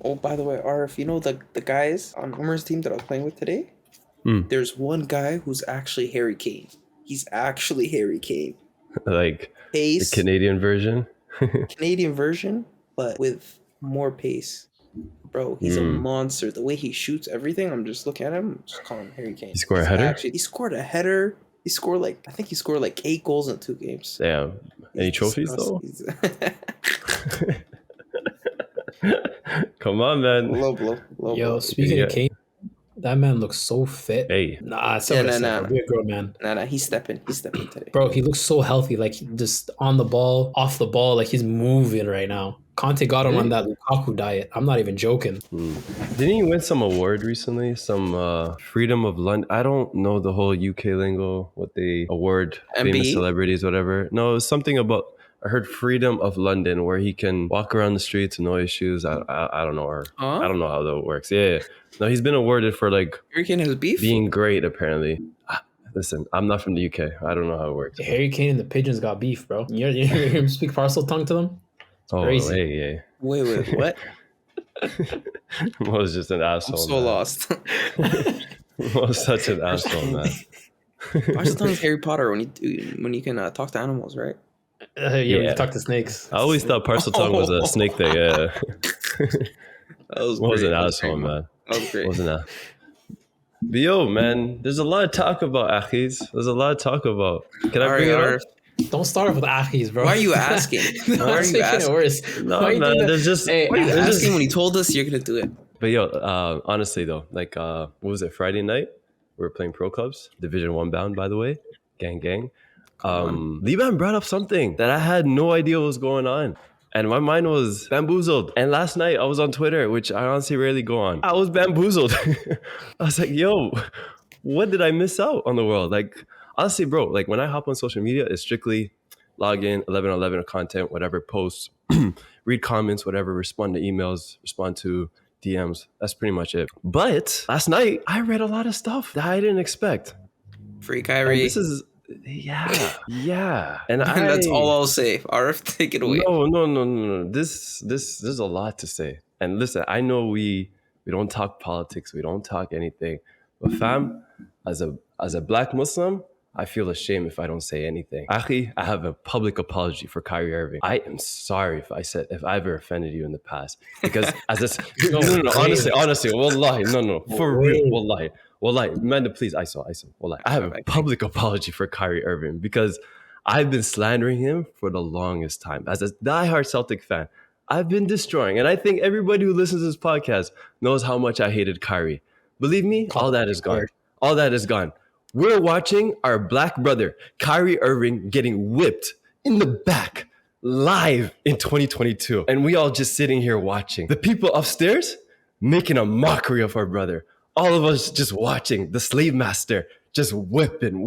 Oh, by the way, Arif, you know the guys on Homer's team that I was playing with today? Mm. There's one guy who's actually Harry Kane. He's actually Harry Kane. Like the Pace, Canadian version. Canadian version, but with more pace. Bro, he's a monster. The way he shoots everything, I'm just looking at him, just calling him Harry Kane. He scored a header? He scored a header. I think he scored like 8 goals in 2 games. Damn. Any trophies though? Come on, man. Yo, speaking of Kane, that man looks so fit. Hey. Nah, it's be a grown man. Nah, he's stepping today. Bro, he looks so healthy, like just on the ball, off the ball, like he's moving right now. Conte got him on that Lukaku diet. I'm not even joking. Didn't he win some award recently? Some Freedom of London? I don't know the whole UK lingo, what they award famous celebrities, whatever. No, it was something about, I heard Freedom of London, where he can walk around the streets, no issues. I don't know, or I don't know how that works. Yeah. No, he's been awarded for like Harry Kane has beef? Being great, apparently. Listen, I'm not from the UK. I don't know how it works. Harry Kane and the Pigeons got beef, bro. You hear him speak parcel tongue to them? Crazy. Hey. Wait, what? Mo was just an asshole. I'm so lost. Mo was such an asshole, man. Parcel tongue is Harry Potter when you can talk to animals, right? You talk to snakes. I always thought parcel tongue was a snake thing. Yeah. That was an asshole, man. That was great. Wasn't that? But yo, man, there's a lot of talk about Achis. There's a lot of talk about. Can I bring it up? Don't start off with Achis, bro. Why are you asking? Why are you asking? It worse. No, man, there's just. Why are you asking when you told us you're gonna do it? But yo, honestly though, like, what was it? Friday night, we were playing pro clubs, Division 1 bound, by the way, gang. Liban brought up something that I had no idea what was going on. And my mind was bamboozled. And last night I was on Twitter, which I honestly rarely go on. I was bamboozled. I was like, yo, what did I miss out on the world? Like, honestly, bro, like when I hop on social media, it's strictly log in, 11 content, whatever, posts, read comments, whatever, respond to emails, respond to DMs. That's pretty much it. But last night I read a lot of stuff that I didn't expect. Free Kyrie. And this is... Yeah. And that's all I'll say. Arif, take it away. No. This is a lot to say. And listen, I know we don't talk politics, we don't talk anything. But fam, as a black Muslim, I feel ashamed if I don't say anything. Akhi, I have a public apology for Kyrie Irving. I am sorry if I ever offended you in the past. Because no, honestly, wallahi, no, for real, wallahi. Amanda, please, I saw. Wallahi, I have a public apology for Kyrie Irving because I've been slandering him for the longest time. As a diehard Celtic fan, I've been destroying. And I think everybody who listens to this podcast knows how much I hated Kyrie. Believe me, all that is gone. All that is gone. We're watching our black brother, Kyrie Irving, getting whipped in the back live in 2022. And we all just sitting here watching. The people upstairs making a mockery of our brother. All of us just watching the slave master just whip. And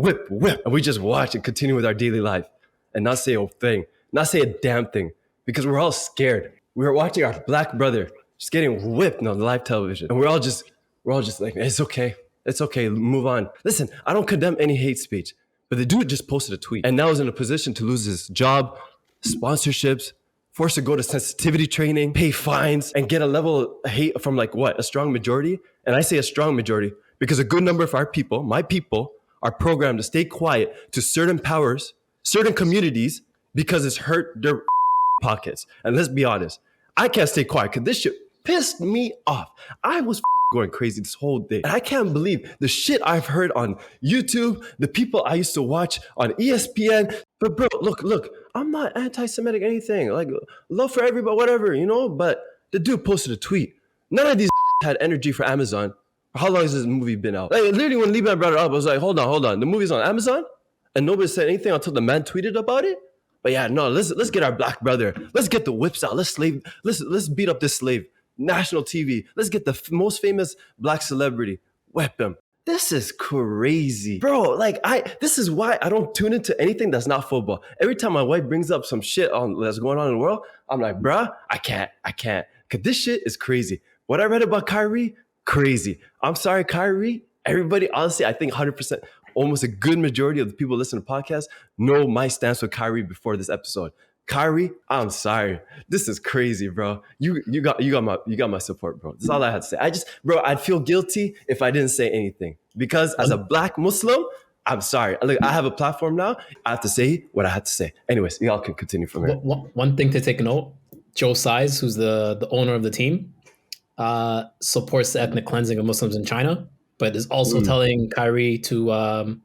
we just watch and continue with our daily life and not say a thing, not say a damn thing because we're all scared. We were watching our black brother just getting whipped on live television. And we're all just like, it's okay, move on. Listen, I don't condemn any hate speech, but the dude just posted a tweet and now is in a position to lose his job, sponsorships, forced to go to sensitivity training, pay fines, and get a level of hate from like what? A strong majority? And I say a strong majority because a good number of our people, my people, are programmed to stay quiet to certain powers, certain communities, because it's hurt their pockets. And let's be honest, I can't stay quiet because this shit pissed me off. I was going crazy this whole day. And I can't believe the shit I've heard on YouTube, the people I used to watch on ESPN. But bro, look, I'm not anti-Semitic anything. Like, love for everybody, whatever, but the dude posted a tweet. None of these had energy for Amazon. How long has this movie been out? Like, literally when Liban brought it up, I was like, hold on. The movie's on Amazon? And nobody said anything until the man tweeted about it? But yeah, no, let's get our black brother. Let's get the whips out. Let's beat up this slave. National TV. Let's get the most famous black celebrity. Whip him. This is crazy. Bro, this is why I don't tune into anything that's not football. Every time my wife brings up some shit that's going on in the world, I'm like, bruh, I can't. Because this shit is crazy. What I read about Kyrie, crazy. I'm sorry, Kyrie. Everybody, honestly, I think 100%, almost a good majority of the people listening to podcasts know my stance with Kyrie before this episode. Kyrie, I'm sorry. This is crazy, bro. You got my support, bro. That's all I had to say. I'd feel guilty if I didn't say anything because as a black Muslim, I'm sorry. Look, I have a platform now. I have to say what I had to say. Anyways, y'all can continue from here. One thing to take note: Joe Size, who's the owner of the team, supports the ethnic cleansing of Muslims in China, but is also telling Kyrie to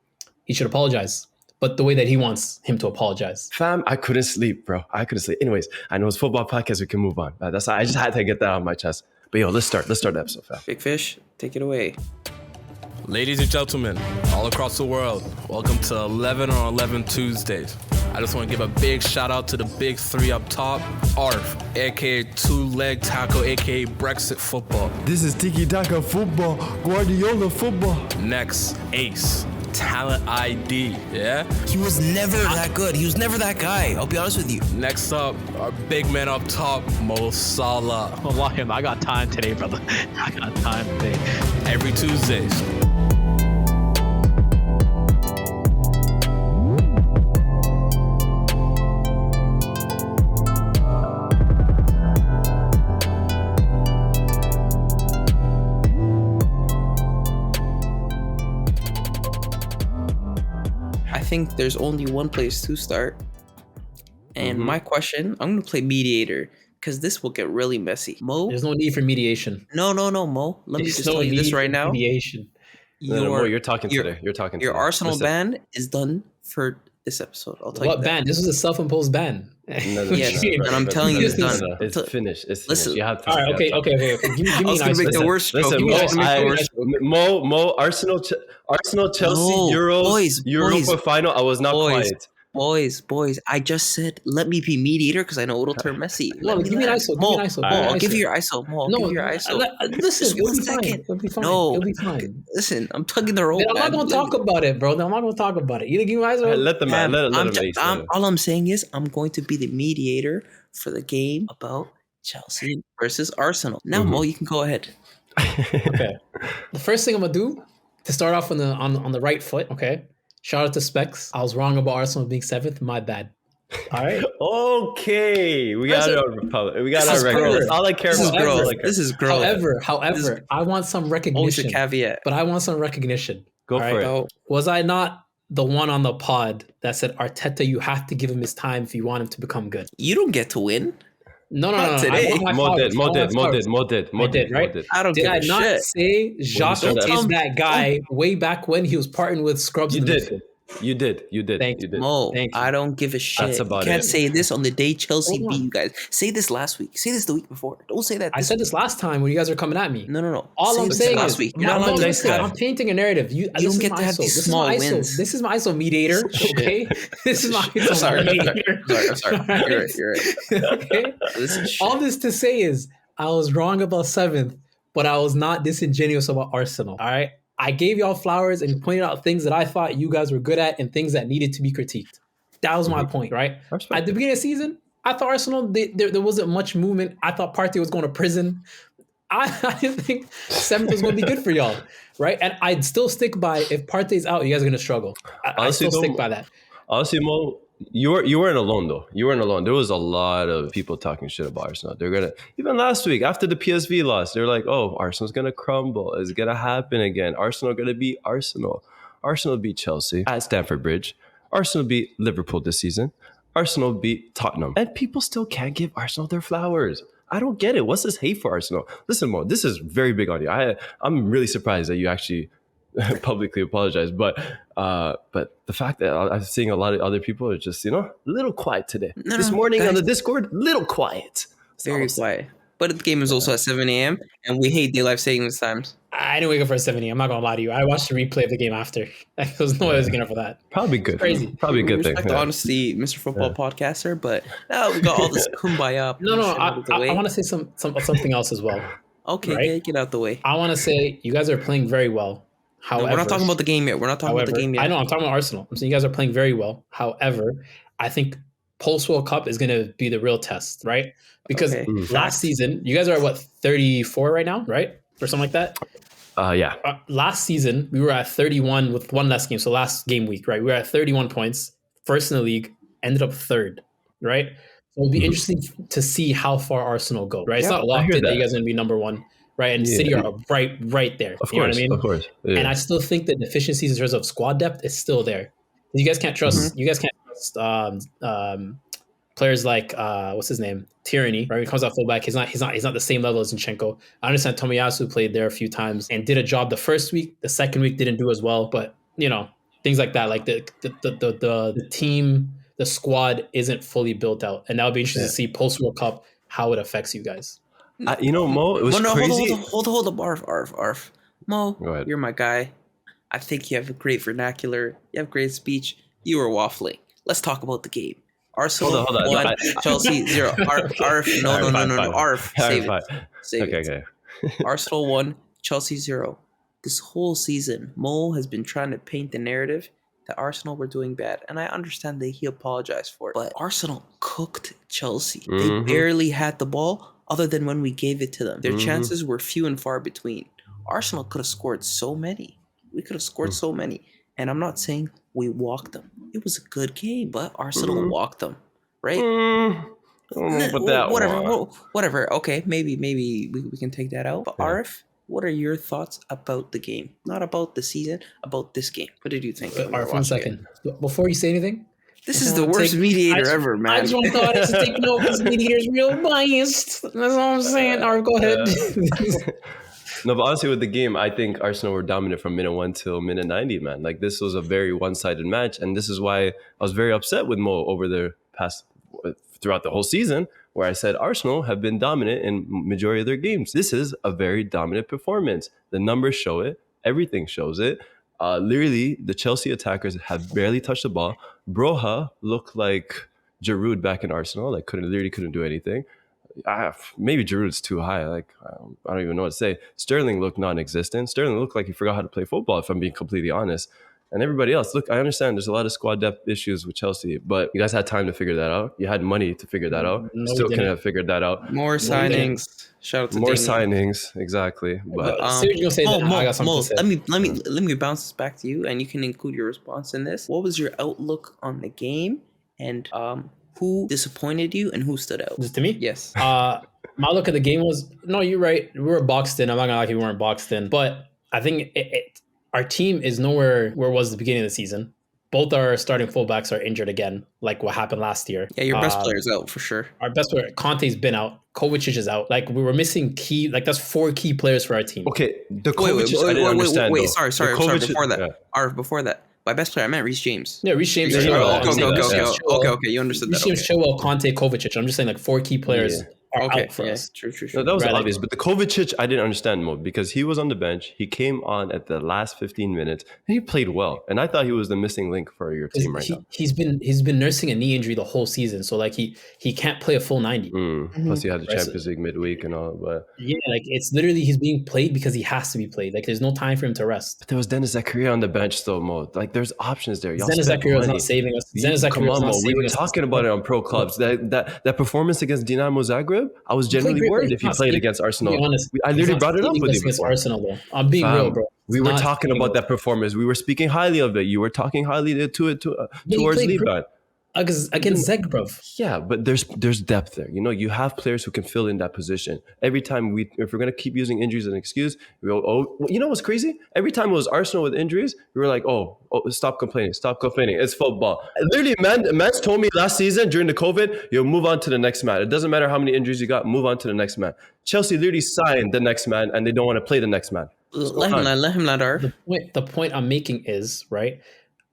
he should apologize, but the way that he wants him to apologize. Fam, I couldn't sleep, bro. I couldn't sleep. Anyways, I know it's football podcast. We can move on. I just had to get that out of my chest. But yo, let's start the episode, fam. Big Fish, take it away. Ladies and gentlemen, all across the world, welcome to 11 on 11 Tuesdays. I just want to give a big shout out to the big three up top, Ariffe, aka two-leg tackle, aka Brexit football. This is tiki-taka football, Guardiola football. Next, Ace, talent ID, yeah? He was never that good. He was never that guy. I'll be honest with you. Next up, our big man up top, Mo Salah. Wallahi, I got time today, brother. I got time today. Every Tuesdays. I think there's only one place to start. And my question, I'm going to play mediator because this will get really messy. Mo? There's no need for mediation. No, Mo. Let me There's just no tell you this need right for now. Mediation. Mo, you're talking today. You're talking Your today. Arsenal Listen. ban is done for this episode. I'll tell you What that. ban? This was a self-imposed ban. Yes, and I'm telling you it's done. It's finished. It's finished. Listen. You have to. All right, okay. Give me I an was going to make icebreaker. the worst stroke. Listen, You Mo, guys make the worst stroke. Mo, Arsenal, Chelsea, No, Euros, boys. Europa final. I was not quiet. Boys, I just said let me be mediator because I know it'll turn messy. No, give me an ISO. Mo, Give me an ISO. Mo, I'll give you your ISO. Mo, I'll give you your ISO. Listen, Just 1 it'll be fine. second. It'll be fine. No, It'll be fine. Listen, I'm tugging the rope. I'm not man. gonna talk about it, bro. I'm not gonna talk about it. Either give me an ISO. Let them Fam, let him I'm ace. all I'm saying is I'm going to be the mediator for the game about Chelsea versus Arsenal. Now, Mo, you can go ahead. Okay. The first thing I'm gonna do to start off on the right foot. Okay. Shout out to Specs. I was wrong about Arsenal being 7th. My bad. All right. Okay, we got it on Republic. We got This our is record. growth. That's all I care This is about. growth. All I care. This is growth. However, I want some Always a recognition. caveat. But I want some recognition. Go All for right? it. Oh, Was I not the one on the pod that said, Arteta, you have to give him his time if you want him to become good? you don't get to win. No. Not today. I want my Mo flowers. did, I want my flowers. Mo did, right? I don't Did give I a not shit. say Jacques Don't is tell me. that guy way back when he was parting with scrubs You in the did. midfield? You did. Thank You you. did. Mo, Thank you. I don't give a shit. That's about you can't it. say this on the day Chelsea Hold beat on. you guys. Say this last week. Say this the week before. Don't say that. I said this last time when you guys were coming at me. No. All Say I'm this saying last is, week. You're not I'm, allowed to nice say guy. that. I'm painting a narrative. This don't is get my to have ISO. these This small is my wins. ISO. This is my ISO mediator. Okay, this is my ISO Sorry. mediator. I'm sorry. You're right. Okay. This is shit. All this to say is, I was wrong about 7th, but I was not disingenuous about Arsenal. All right, I gave y'all flowers and pointed out things that I thought you guys were good at and things that needed to be critiqued. That was my point, right? At the beginning of the season, I thought Arsenal, there wasn't much movement. I thought Partey was going to prison. I didn't think 7th was going to be good for y'all, right? And I'd still stick by, if Partey's out, you guys are going to struggle. I Honestly, still though, stick by that. Honestly, Mo, you weren't alone though. You weren't alone. There was a lot of people talking shit about Arsenal. They're gonna, even last week after the PSV loss, they're like, "Oh, Arsenal's gonna crumble. It's gonna happen again. Arsenal gonna beat Arsenal. Arsenal beat Chelsea at Stamford Bridge. Arsenal beat Liverpool this season. Arsenal beat Tottenham, and people still can't give Arsenal their flowers. I don't get it. What's this hate for Arsenal? Listen, Mo, this is very big on you. I'm really surprised that you actually publicly apologize, but the fact that I'm seeing a lot of other people are just, a little quiet today. This morning on the Discord, little quiet. Very quiet. But the game is also at 7 a.m. and we hate daylight savings times. I didn't wake up for 70. I'm not going to lie to you. I watched the replay of the game after. There was no way I was waking up for that. Probably good. Crazy. Probably a good thing. Respect the honesty, Mr. Football Podcaster, but now we got all this kumbaya. No, shit out of the way. I want to say something else as well. Okay, right? get out the way. I want to say you guys are playing very well. No, However, we're not talking about the game yet. I know, I'm talking about Arsenal. I'm saying you guys are playing very well. However, I think post-World Cup is going to be the real test, right? Because last season, you guys are at what, 34 right now, right? Or something like that? Yeah. Last season, we were at 31 with one less game. So last game week, right? We were at 31 points, first in the league, ended up third, right? it'll be interesting to see how far Arsenal go. Right, it's Yeah, not I locked hear in that that. you guys are going to be number one. Right, and City are right there. Of You know what course, I mean? of course. Yeah. And I still think the deficiencies in terms of squad depth is still there. You guys can't trust. You guys can't trust players like what's his name, Tyranny. Right, when he comes out fullback, he's not the same level as Zinchenko. I understand Tomiyasu played there a few times and did a job the first week. The second week didn't do as well, but things like that. Like the team, the squad isn't fully built out, and that would be interesting to see post World Cup how it affects you guys. Mo, it was crazy. Hold up, Arf. Mo, Go ahead. you're my guy. I think you have a great vernacular. You have great speech. You were waffling. Let's talk about the game. Arsenal Hold on. 1, Chelsea 0. Arf, no. Arf, save it. Save it. Okay. Arsenal 1, Chelsea 0. This whole season, Mo has been trying to paint the narrative that Arsenal were doing bad, and I understand that he apologized for it. But Arsenal cooked Chelsea. They barely had the ball other than when we gave it to them. Their chances were few and far between. Arsenal could have scored so many. We could have scored so many. And I'm not saying we walked them. It was a good game, but Arsenal walked them, right? Whatever. Okay, maybe we can take that out. But Arif, what are your thoughts about the game? Not about the season, about this game. What did you think? Arif, 1 second. Before you say anything, this is the worst mediator ever, man. I just want to take note because mediator's real biased. That's all I'm saying. Arif, go ahead. No, but honestly, with the game, I think Arsenal were dominant from minute 1 till minute 90, man. Like, this was a very one-sided match, and this is why I was very upset with Mo over the past, throughout the whole season, where I said Arsenal have been dominant in majority of their games. This is a very dominant performance. The numbers show it. Everything shows it. Literally, the Chelsea attackers have barely touched the ball. Broha looked like Giroud back in Arsenal. Like, couldn't do anything. Maybe Giroud's too high. Like, I don't even know what to say. Sterling looked non-existent. Sterling looked like he forgot how to play football, if I'm being completely honest. And everybody else, look, I understand there's a lot of squad depth issues with Chelsea, but you guys had time to figure that out. You had money to figure that out. No, Still couldn't have figured that out. More signings. Shout out to More Damien. signings, exactly. But say what you're gonna say. Then I got something Mo, to say. let me bounce this back to you, and you can include your response in this. What was your outlook on the game, and who disappointed you, and who stood out? Just to me? Yes. My look at the game was, no, you're right. We were boxed in. I'm not gonna lie, we weren't boxed in, but I think our team is nowhere where it was at the beginning of the season. Both our starting fullbacks are injured again, like what happened last year. Yeah, your best player's out for sure. Our best player, Conte's been out. Kovacic is out. Like, we were missing key. Like, that's 4 key players for our team. okay, the Kovacic, I didn't understand. Wait, though. sorry. The Kovacic- Before that, yeah. before that, my best player, I meant Reece James. Yeah, Reece James. Yeah, Chilwell. Okay, you understood Reece that. James, Okay. Chilwell, Conte, Kovacic. I'm just saying, like, 4 key players are out for us. True. No, that was Right, obvious. But the Kovacic, I didn't understand, Mo, because he was on the bench. He came on at the last 15 minutes, and he played well. And I thought he was the missing link for your team right now. He's been nursing a knee injury the whole season, so like he can't play a full 90. Plus, he had the Champions League midweek and all. But Like, it's literally he's being played because he has to be played. Like, there's no time for him to rest. there was Dennis Zakaria on the bench, though, Mo. Like, there's options there. Y'all Dennis spent Zakaria was money. not saving us. Dennis Come Zakaria was on, not Mo. We saving were us. talking about it on pro clubs. That performance against Dinamo Zagreb, I was genuinely great, worried but if he he's not played saving- against To Arsenal. be honest, I he's literally not brought it up saving with us you against before. Arsenal, though. I'm being real, bro. We It's were not talking saving about us. that performance. We were speaking highly of it. You were talking highly towards played Liban. Against Zagreb. Yeah, but there's depth there. You know, you have players who can fill in that position. Every time if we're gonna keep using injuries as an excuse, you know what's crazy? Every time it was Arsenal with injuries, we were like, oh, stop complaining. It's football. Literally, man's told me last season during the COVID, you'll move on to the next man. It doesn't matter how many injuries you got, move on to the next man. Chelsea literally signed the next man, and they don't want to play the next man. Let him land, Arf. The point I'm making is, right,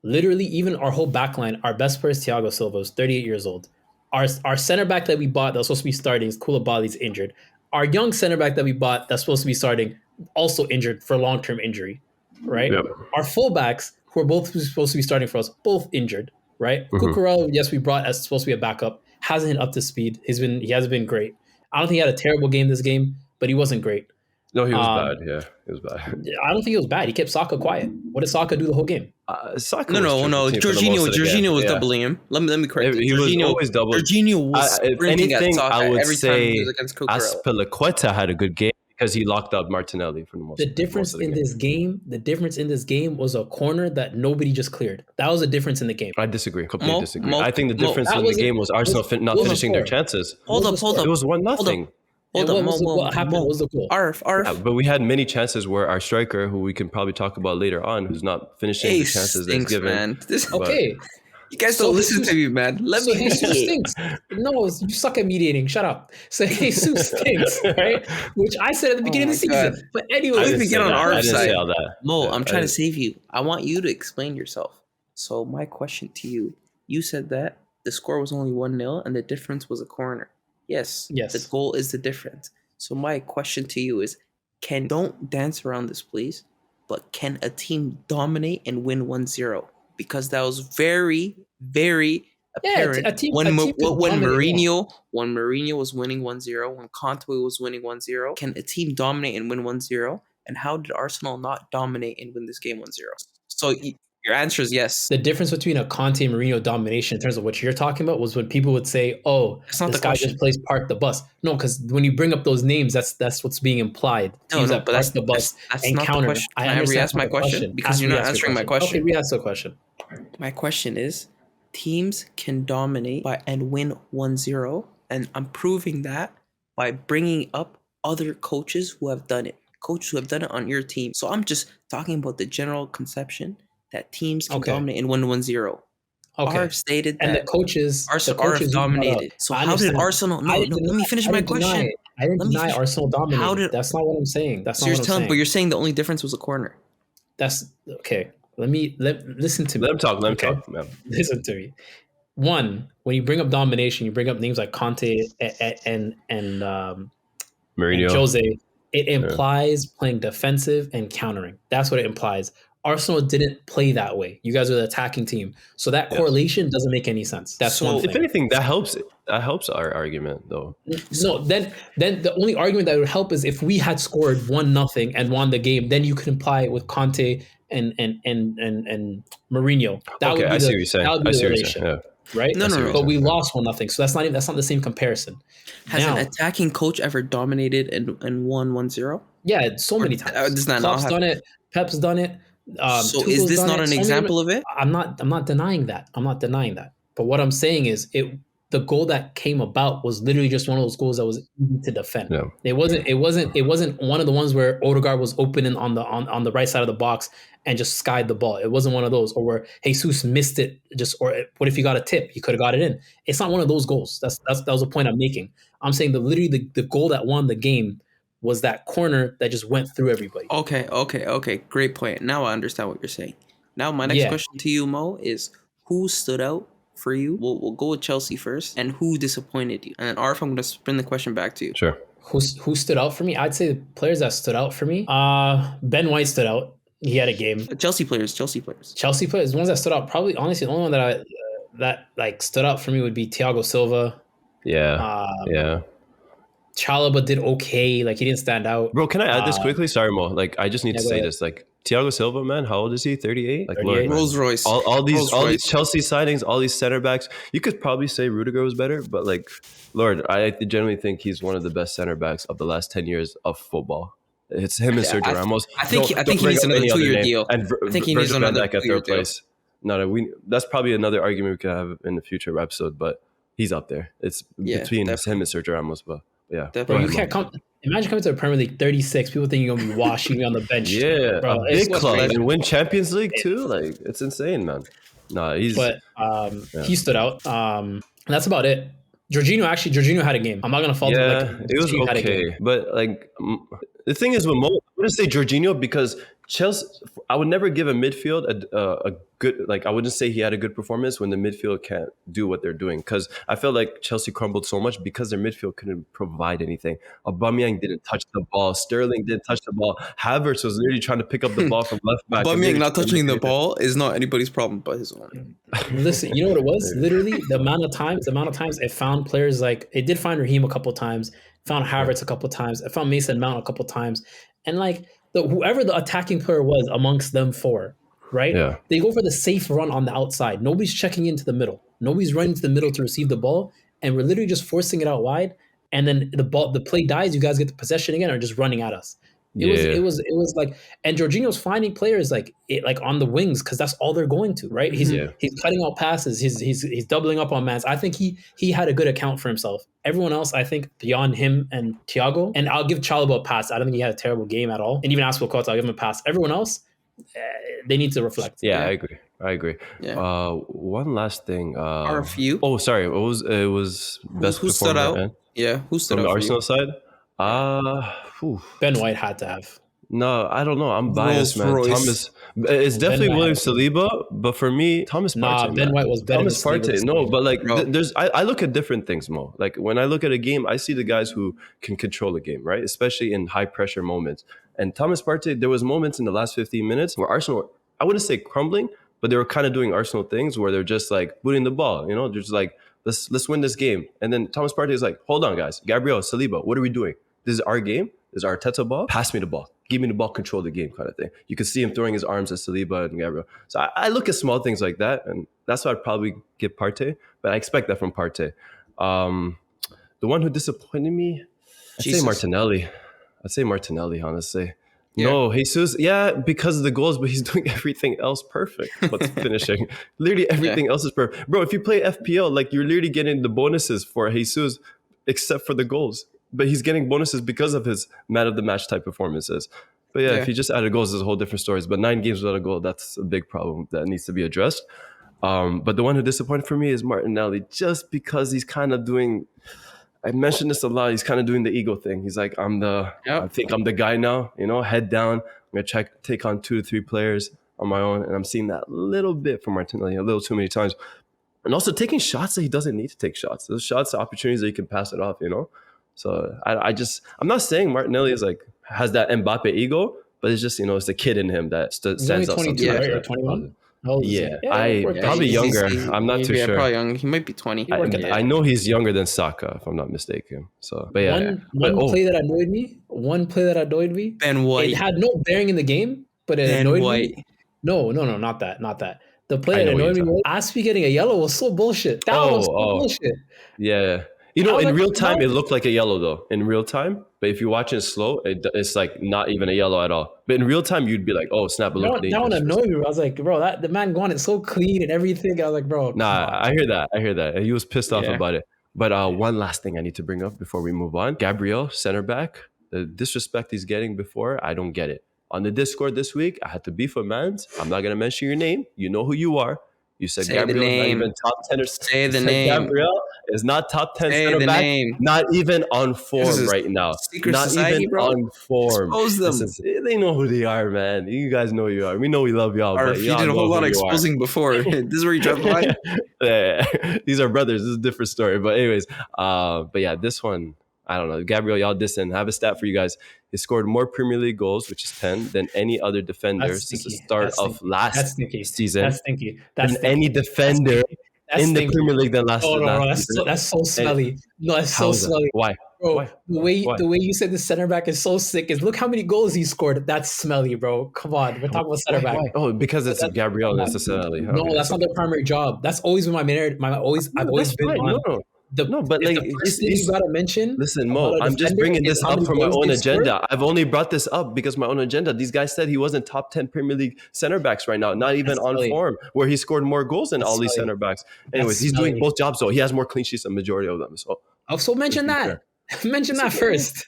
literally, even our whole back line, our best player is Thiago Silva, who's 38 years old. Our center back that we bought that was supposed to be starting, Koulibaly's injured. Our young center back that we bought that's supposed to be starting, also injured for long-term injury, right? Yep. Our fullbacks, who are both supposed to be starting for us, both injured, right? Cucurella, yes, we brought as supposed to be a backup, hasn't hit up to speed. He hasn't been great. I don't think he had a terrible game this game, but he wasn't great. No, he was bad. Yeah, he was bad. I don't think he was bad. He kept Saka quiet. What did Saka do the whole game? Saka No. Jorginho was doubling him. Let me correct He you. was always double. Jorginho was If sprinting anything, at Saka I would every time say he was against Cucurella. Azpilicueta had a good game because he locked up Martinelli for the most. The difference most of the in game. this game, the difference in this game was a corner that nobody just cleared. That was a difference in the game. I disagree. Completely Mo, disagree. Mo, I think the Mo, difference that in the wasn't- game was Arsenal not what was the finishing their score? chances. hold What up, was the hold score? up. It was 1-0. Hold And up, what happened? What was the goal? Arf. Yeah, but we had many chances where our striker, who we can probably talk about later on, who's not finishing Hey, the chances that's stinks, given. man. This, But- Okay. you guys So don't listen Jesus- to me, man. Let So me Jesus mediate. stinks. No, you suck at mediating. Shut up. So Jesus stinks, right? Which I said at the beginning of the Oh my season. God. But I anyway, didn't me say get on that. our I didn't say side. all that. Mo, Yeah, I'm I trying to didn't- save you. I want you to explain yourself. So my question to you, you said that the score was only 1-0 and the difference was a corner. Yes. Yes. The goal is the difference. So my question to you is, don't dance around this, please, but can a team dominate and win 1-0? Because that was very, very apparent a team when can dominate. Mourinho was winning 1-0, when Conte was winning 1-0. Can a team dominate and win 1-0? And how did Arsenal not dominate and win this game 1-0? So your answer is yes. The difference between a Conte and Mourinho domination in terms of what you're talking about was when people would say, "Oh, That's not this the guy question. just plays park the bus." No, because when you bring up those names, that's what's being implied. Teams that but park the bus that's and not counter. the question. Can I understand re-ask my the question? Because Ask you're me, not ask your answering my question. Okay, re-ask the question. My question is, teams can dominate and win 1-0, and I'm proving that by bringing up other coaches who have done it. Coaches who have done it on your team. So I'm just talking about the general conception that teams can Okay. dominate and win 1-0. Okay. Arf stated And the that coaches Arf you brought up, dominated. So I how did understand. Arsenal? I No, didn't let me deny- finish I my didn't deny question. it. I didn't Let me deny finish- Arsenal dominated. How did- That's not what I'm saying. That's So not you're what I'm telling, saying. but you're saying the only difference was a corner. That's okay. Listen to me. Let him talk. Let him Okay? talk, man. Listen to me. One, when you bring up domination, you bring up names like Conte and Mourinho. Jose. It implies playing defensive and countering. That's what it implies. Arsenal didn't play that way. You guys are the attacking team, so that correlation doesn't make any sense. That's So one If thing. anything, that helps. That helps our argument, though. No, then the only argument that would help is if we had scored 1-0 and won the game. Then you could imply it with Conte and Mourinho. That Okay, would be I see the what you're saying. that would be I the see what you're relation, saying. Yeah. right? No, no, no. But we lost 1-0, so that's not the same comparison. Has Now- an attacking coach ever dominated and won 1-0? Yeah, so many Or times. does that not Klopp's happen? done it. Pep's done it. So Tuchel's is this done not it. an So many example of it? I'm not denying that. I'm not denying that. But what I'm saying is the goal that came about was literally just one of those goals that was easy to defend. Yeah. It wasn't one of the ones where Odegaard was opening on the right side of the box and just skied the ball. It wasn't one of those, or where Jesus missed it. Or what if he got a tip? He could have got it in. It's not one of those goals. That was the point I'm making. I'm saying that literally the goal that won the game was that corner that just went through everybody. Okay. Great point. Now I understand what you're saying. Now my next Yeah. question to you, Mo, is who stood out for you? We'll go with Chelsea first, and who disappointed you? And then Arf, I'm going to spin the question back to you. Sure. Who stood out for me? I'd say the players that stood out for me. Ben White stood out. He had a game. Chelsea players. Chelsea players, the ones that stood out. Probably, honestly, the only one that stood out for me would be Thiago Silva. Yeah. Yeah. Chalobah did okay. Like, he didn't stand out. Bro, can I add this quickly? Sorry, Mo. Like, I just need to go say ahead. this. Like, Thiago Silva, man, how old is he? 38? Like, 38. Lord, man. Rolls Royce. All these Rolls-Royce. Chelsea signings, all these center backs. You could probably say Rudiger was better, but like, Lord, I genuinely think he's one of the best center backs of the last 10 years of football. It's him and Sergio Ramos. I think he bring needs up another any other 2-year name. deal. And I think he needs Virgil van another Dijk at 2-year third deal. place. That's probably another argument we could have in the future episode, but he's up there. It's between him and Sergio Ramos, but yeah. Definitely. Bro, Go you ahead, can't Mo. come. Imagine coming to the Premier League 36. People think you're gonna be washed. You're gonna be on the bench. Yeah, bro. a big It's club crazy. and win Champions League too. Like, it's insane, man. Nah, he's But he stood out. And that's about it. Jorginho had a game. I'm not gonna fault him. yeah, Like, it was Jorginho had a game. okay. But like, the thing is with Mo, I'm gonna say Jorginho because Chelsea. I would never give a midfield a good. Like, I wouldn't say he had a good performance when the midfield can't do what they're doing. Because I felt like Chelsea crumbled so much because their midfield couldn't provide anything. Aubameyang didn't touch the ball. Sterling didn't touch the ball. Havertz was literally trying to pick up the ball from left back. and Aubameyang literally not couldn't touching do the anything. ball is not anybody's problem but his own. Listen, you know what it was? Literally, the amount of times it found players like it did find Raheem a couple times, found Havertz a couple times, it found Mason Mount a couple times, and like whoever the attacking player was amongst them four, right? Yeah. They go for the safe run on the outside. Nobody's checking into the middle. Nobody's running to the middle to receive the ball, and we're literally just forcing it out wide. and then the play dies, you guys get the possession again, or just running at us. It Yeah. was like, and Jorginho's finding players like on the wings because that's all they're going to, right? He's Yeah. he's cutting out passes, he's doubling up on mans. I think he had a good account for himself. Everyone else, I think, beyond him and Thiago, and I'll give Chalobah a pass. I don't think he had a terrible game at all, and even Aspilicueta, I'll give him a pass. Everyone else, they need to reflect. Yeah, Yeah. I agree. Yeah. One last thing. RFU. Oh, sorry. It was best Who stood performer out? Yeah, who stood from out the for you? Arsenal side. Whew. Ben White had to have. No, I don't know. I'm biased, man. Rolls-Royce. Thomas, it's definitely White William had to. Saliba, but for me, Thomas Partey. Nah, Ben man. White was better Thomas than Saliba Partey. this No, game. but like, Bro. I look at different things, Mo. Like when I look at a game, I see the guys who can control a game, right? Especially in high pressure moments. And Thomas Partey, there was moments in the last 15 minutes where Arsenal, I wouldn't say crumbling, but they were kind of doing Arsenal things where they're just like booting the ball. You know, they're just like, let's win this game. And then Thomas Partey is like, hold on, guys, Gabriel, Saliba, what are we doing? This is our game. This is our Arteta ball. Pass me the ball. Give me the ball. Control the game, kind of thing. You can see him throwing his arms at Saliba and Gabriel. So I look at small things like that, and that's why I'd probably give Partey. But I expect that from Partey. The one who disappointed me, Jesus. I'd say Martinelli, honestly. Yeah. No, Jesus, yeah, because of the goals, but he's doing everything else perfect. But finishing, literally everything else is perfect. Bro, if you play FPL, like you're literally getting the bonuses for Jesus, except for the goals. But he's getting bonuses because of his man of the match type performances. But yeah, if he just added goals, there's a whole different stories. But 9 games without a goal, that's a big problem that needs to be addressed. But the one who disappointed for me is Martinelli, just because he's kind of doing. I mentioned this a lot. He's kind of doing the ego thing. He's like, I think I'm the guy now, you know, head down. I'm going to take on 2 to 3 players on my own. And I'm seeing that little bit from Martinelli, a little too many times. And also taking shots that he doesn't need to take shots. Those shots are opportunities that you can pass it off, you know? So I'm not saying Martinelli is like, has that Mbappe ego, but it's just, you know, it's the kid in him that stands He's only out 22, sometimes. right? Or 21? Yeah, he's- probably younger. I'm not too yeah, sure. probably young. He might be 20. I know he's younger than Saka, if I'm not mistaken. So, but yeah. One play that annoyed me. Ben White. It had no bearing in the game, but it Ben annoyed White. me. No, not that. The play I that know what annoyed me you're was Aspie getting a yellow was so bullshit. That was so bullshit. Yeah. You know, I was in like, real time, no. it looked like a yellow though. In real time, but if you watch it slow, it's like not even a yellow at all. But in real time, you'd be like, "Oh snap!" It looked That one dangerous. annoyed me. I was like, bro, the man going it so clean and everything. I was like, bro, Nah, come on. I hear that. He was pissed off Yeah. about it. But one last thing I need to bring up before we move on: Gabriel, center back, the disrespect he's getting before, I don't get it. On the Discord this week, I had to beef with Mans. I'm not gonna mention your name. You know who you are. You said Say the Gabriel is not name. even top 10 or Say the you said name. Gabriel is not top 10 Say center the back. name. Not even on This form is right now. secret Not society, even bro. on form. Expose them. They know who they are, man. You guys know who you are. We know we love y'all, Or but if you y'all did a know whole lot who of you are. exposing before. This is where you draw the line. Yeah. These are brothers. This is a different story. But anyways, but yeah, this one, I don't know. Gabriel, y'all listen. I have a stat for you guys. He scored more Premier League goals, which is 10, than any other defender That's since the stinky. start That's of stinky. last That's stinky. season. That's stinky. That's Than stinky. any defender That's in the stinky. Premier League than last No, last that's season. so smelly. No, that's so How is that? smelly. Why? Bro, Why? Why? the way you said the center back is so sick is look how many goals he scored. That's smelly, bro. Come on, we're talking about center back. Why? Oh, because it's Gabriel necessarily. No, Okay, that's not their primary job. That's always been my narrative. I've always that's been fine. on. No, but if like the first thing you gotta mention. Listen, about Mo, a I'm just defender bringing is this how up many for my goals own they scored. agenda. I've only brought this up because my own agenda. These guys said he wasn't top 10 Premier League center backs right now, not even That's on smelly. form, where he scored more goals than That's all these smelly. center backs. Anyways, That's he's doing smelly. both jobs, though. He has more clean sheets than majority of them. So So mention Let's be that. Mention that first.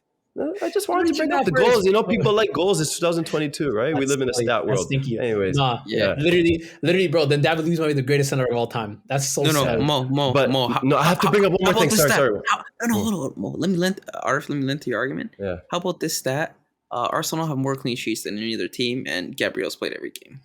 I just wanted to Mention bring up that the first. goals. You know, people like goals. It's 2022, right? We That's live in a smelly. stat That's world. stinky. Anyways, Nah, yeah. literally, bro. Then David Luiz might be the greatest center of all time. That's so No, sad. Mo. But no, I have to bring up one how more thing. about this Sorry. stat? Hold on, Mo. Let me lend to your argument. Yeah. How about this stat? Arsenal have more clean sheets than any other team, and Gabriel's played every game.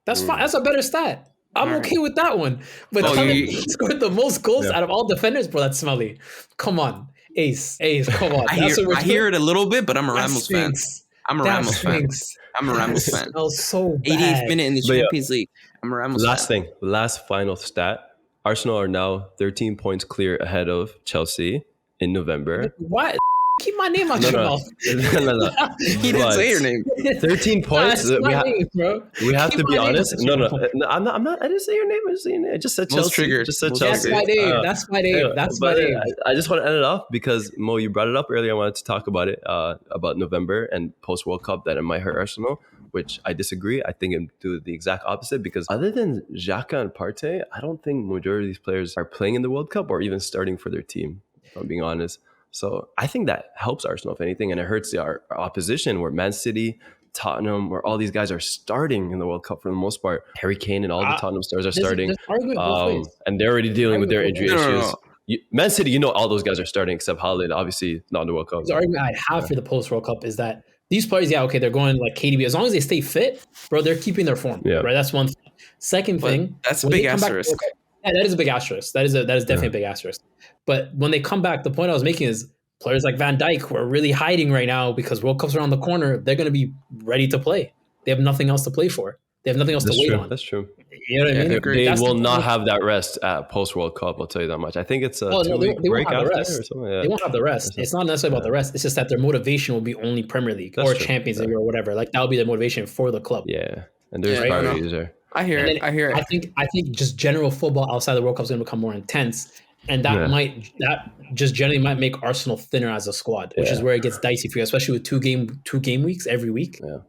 That's fine. That's a better stat. I'm All right. okay with that one. But Oh, telling you- me he scored the most goals Yeah. out of all defenders, bro, that's smelly. Come on. Ace, come on. I That's what we're hear doing. it a little bit, but I'm a That Ramos fan. stinks. I'm a That Ramos fan. stinks. I'm a Ramos That fan. smells so 88th bad. minute in the But yeah. Champions League. I'm a Ramos Last fan. thing, last final stat. Arsenal are now 13 points clear ahead of Chelsea in November. What? Keep my name out No, your no, mouth. no. He didn't say your name. 13 points. That's my name, bro. We have Keep to be my name honest. out your No, mouth. I'm not. I'm not. I didn't say your name. I just said your name. I just said Most Chelsea. triggers. Just said Most Chelsea. That's my name. That's my name. Yeah, That's my but name. I just want to end it off because Mo, you brought it up earlier. I wanted to talk about it, about November and post World Cup that it might hurt Arsenal, which I disagree. I think it do the exact opposite because other than Xhaka and Partey, I don't think majority of these players are playing in the World Cup or even starting for their team. If I'm being honest. So I think that helps Arsenal, if anything, and it hurts our opposition where Man City, Tottenham, where all these guys are starting in the World Cup for the most part. Harry Kane and all the Tottenham stars are starting. There's argument both ways. And they're already dealing with their injury No, no, issues. no. Man City, all those guys are starting except Haaland, obviously not in the World Cup. The argument I'd have for the post World Cup is that these players, they're going like KDB. As long as they stay fit, bro, they're keeping their form. Yeah. Right. That's one thing. Second But thing, that's a when they big come back- asterisk. yeah, that is a big asterisk. That is definitely a big asterisk. But when they come back, the point I was making is players like Van Dijk who are really hiding right now because World Cup's around the corner. They're going to be ready to play. They have nothing else to play for. They have nothing else That's to wait true. on. That's true. You know what I mean? They That's the will not point. have that rest at post World Cup. I'll tell you that much. I think it's a Well, no, they 2-week won't break have the after rest. or something. Yeah. They won't have the rest. It's not necessarily about the rest. It's just that their motivation will be only Premier League That's or true. Champions League or whatever. Like that'll be the motivation for the club. Yeah. And there's Yeah, priorities there. I hear And it. then I hear it. I think just general football outside the World Cup is going to become more intense, and that just generally might make Arsenal thinner as a squad, which is where it gets dicey for you, especially with two game weeks every week. Yeah.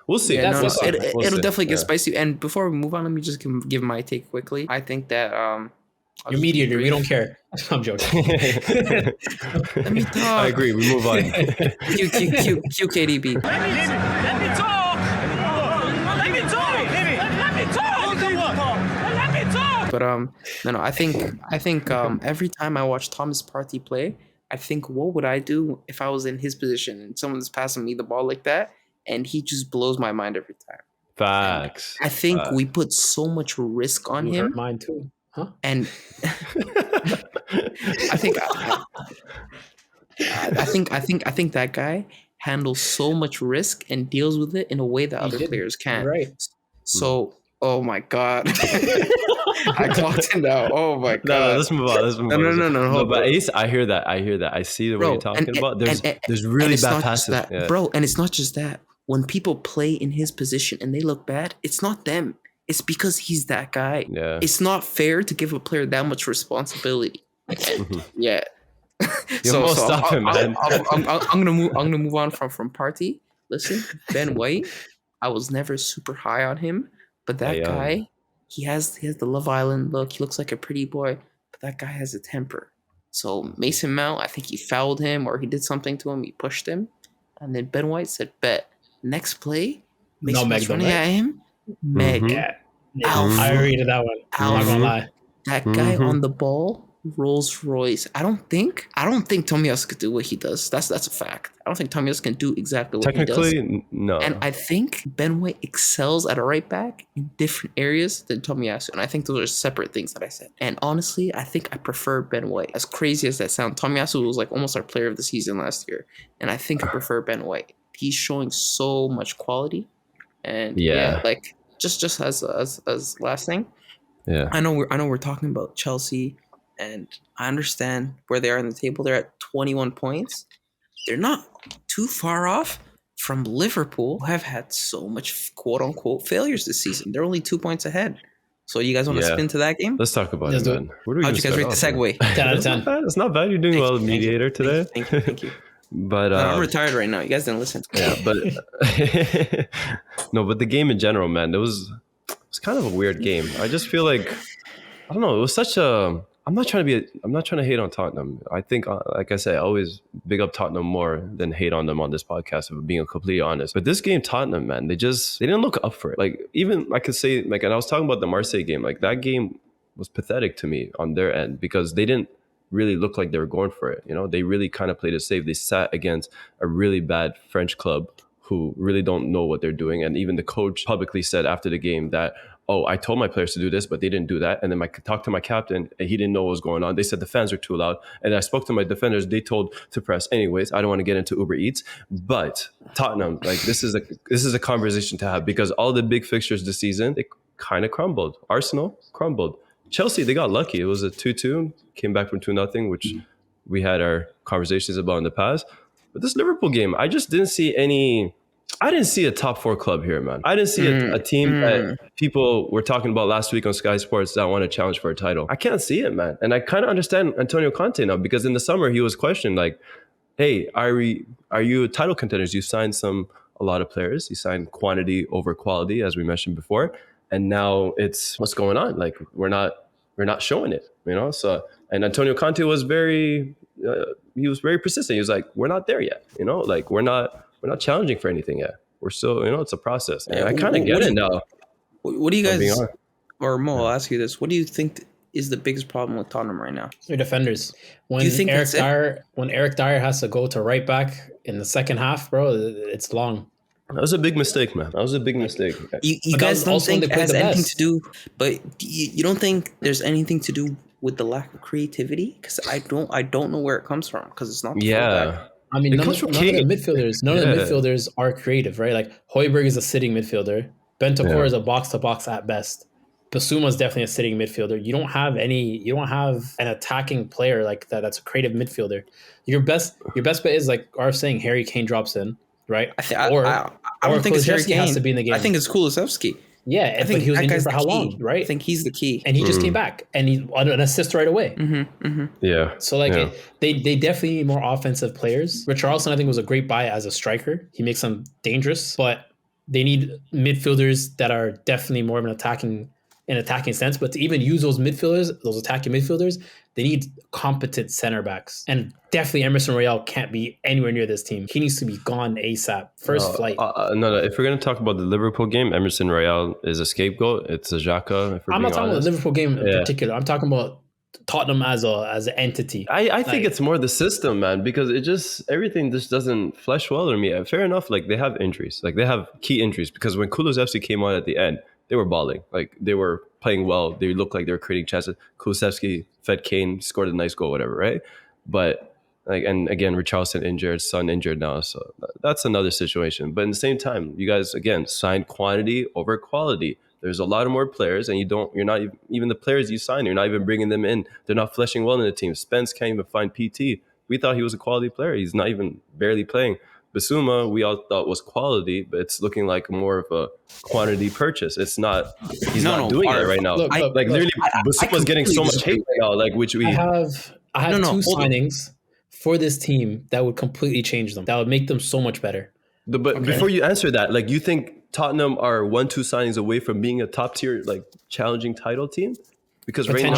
We'll see. Yeah, That's no, what's no, up. it, We'll it'll see. definitely get Yeah. spicy. And before we move on, let me just give my take quickly. I think that I'll You're just mediator. be We brief. don't care. I'm joking. Let me talk. I agree. We move on. Q KDB. Let me talk! Let me talk! Let me talk! Let me talk! But no, I think every time I watch Thomas Partey play, I think what would I do if I was in his position and someone's passing me the ball like that, and he just blows my mind every time. Facts. I think we put so much risk on You him, hurt mine too, huh? and I think that guy handles so much risk and deals with it in a way that other didn't. players can't. Right. So, oh my god, I clocked it now. Oh my No, god. let's move on. Let's move on. No, hold But on. Ace, I hear that. I see the way you're talking about. There's really it's bad not just passes. that, Yeah. bro. And it's not just that. When people play in his position and they look bad, it's not them. It's because he's that guy. Yeah. It's not fair to give a player that much responsibility. And, yeah. Stop him, man. I'm gonna move on from Partey. Listen, Ben White, I was never super high on him, but that Yeah. guy, he has the Love Island look. He looks like a pretty boy, but that guy has a temper. So Mason Mount, I think he fouled him or he did something to him. He pushed him, and then Ben White said, "Bet next play, Mason Mount's Meg, running at him. Meg, Yeah. Alf. I read that one. I'm not gonna lie. that guy on the ball, Rolls Royce. I don't think Tomiyasu could do what he does. That's a fact. I don't think Tomiyasu can do exactly what he does. Technically, no. And I think Ben White excels at a right back in different areas than Tomiyasu. And I think those are separate things that I said. And honestly, I think I prefer Ben White. As crazy as that sounds, Tomiyasu was like almost our player of the season last year. And I think I prefer Ben White. He's showing so much quality. And Yeah. like just as last thing, Yeah. I know we're talking about Chelsea, and I understand where they are in the table. They're at 21 points. They're not too far off from Liverpool, who have had so much quote unquote failures this season. They're only 2 points ahead. So you guys want to Yeah. spin to that game? Let's talk about Let's it, do man. Where do we How'd you even guys rate the start off, man? segue? 10 out of It's not 10. bad. It's not bad. You're doing well, mediator today. Thank you. But I'm retired right now. You guys didn't listen. yeah, but no, but the game in general, man, it was kind of a weird game. I just feel like I don't know. It was such a. I'm not trying to hate on Tottenham. I think, like I said, I always big up Tottenham more than hate on them on this podcast, if I'm being completely honest. But this game, Tottenham, man, they didn't look up for it. Like even I could say, like, and I was talking about the Marseille game. Like that game was pathetic to me on their end because they didn't really look like they were going for it. You know, they really kind of played it safe. They sat against a really bad French club who really don't know what they're doing. And even the coach publicly said after the game that, oh, I told my players to do this, but they didn't do that. And then I talked to my captain and he didn't know what was going on. They said the fans are too loud. And I spoke to my defenders. They told to press anyways. I don't want to get into Uber Eats, but Tottenham, like this is a conversation to have because all the big fixtures this season, they kind of crumbled. Arsenal crumbled. Chelsea, they got lucky. It was a 2-2, came back from 2-0, which we had our conversations about in the past. But this Liverpool game, I just didn't see any. I didn't see a top 4 club here, man. I didn't see a team that people were talking about last week on Sky Sports that want to challenge for a title. I can't see it, man. And I kind of understand Antonio Conte now, because in the summer he was questioned like, hey, are you title contenders? You signed a lot of players. You signed quantity over quality, as we mentioned before. And now it's what's going on? Like we're not showing it, you know? So, and Antonio Conte was very persistent. He was like, we're not there yet, you know? Like we're not challenging for anything yet. We're still, you know, it's a process. And I kind of get it now. What do you guys, or Mo, I'll ask you this. What do you think is the biggest problem with Tottenham right now? Their defenders. When Do you think Eric Dyer has to go to right back in the second half, bro, it's long. That was a big mistake, man. That was a big mistake. You guys don't think it has anything to do, but you don't think there's anything to do with the lack of creativity? Because I don't know where it comes from, because it's not the fullback. I mean, none of the midfielders are creative, right? Like Højbjerg is a sitting midfielder. Bentancur is a box-to-box at best. Basuma is definitely a sitting midfielder. You don't have an attacking player like that. That's a creative midfielder. Your best bet is, like Arif saying, Harry Kane drops in, right? I don't think it's Harry Kane. Has to be in the game. I think it's Kulusevski. Yeah, I think he was injured for how long, right? I think he's the key, and he just came back and he an assist right away. Yeah. So they definitely need more offensive players. Richarlison, I think, was a great buy as a striker. He makes them dangerous, but they need midfielders that are definitely more of an attacking sense. But to even use those attacking midfielders, they need competent center backs. And definitely Emerson Royale can't be anywhere near this team. He needs to be gone ASAP. First flight. No. If we're going to talk about the Liverpool game, Emerson Royale is a scapegoat. It's a Xhaka. I'm not talking about the Liverpool game in particular. I'm talking about Tottenham as an entity. I think it's more the system, man, because everything just doesn't flesh well to me. Fair enough, like they have injuries. Like they have key injuries, because when Kulusevski came on at the end, they were balling. Like they were playing well. They looked like they were creating chances. Kulusevski fed Kane, scored a nice goal, whatever, right? But like, and again, Richarlison injured, Son injured now, so that's another situation. But at the same time, you guys again signed quantity over quality. There's a lot of more players, and you're not even the players you sign. You're not even bringing them in. They're not fleshing well in the team. Spence can't even find PT. We thought he was a quality player. He's not even barely playing. Basuma, we all thought was quality, but it's looking like more of a quantity purchase. It's not. He's not doing it right now. Literally, Basuma's getting so much hate right now. Like which we I have two signings for this team that would completely change them. That would make them so much better. But before you answer that, like, you think Tottenham are 1-2 signings away from being a top tier, like challenging title team? Because right now,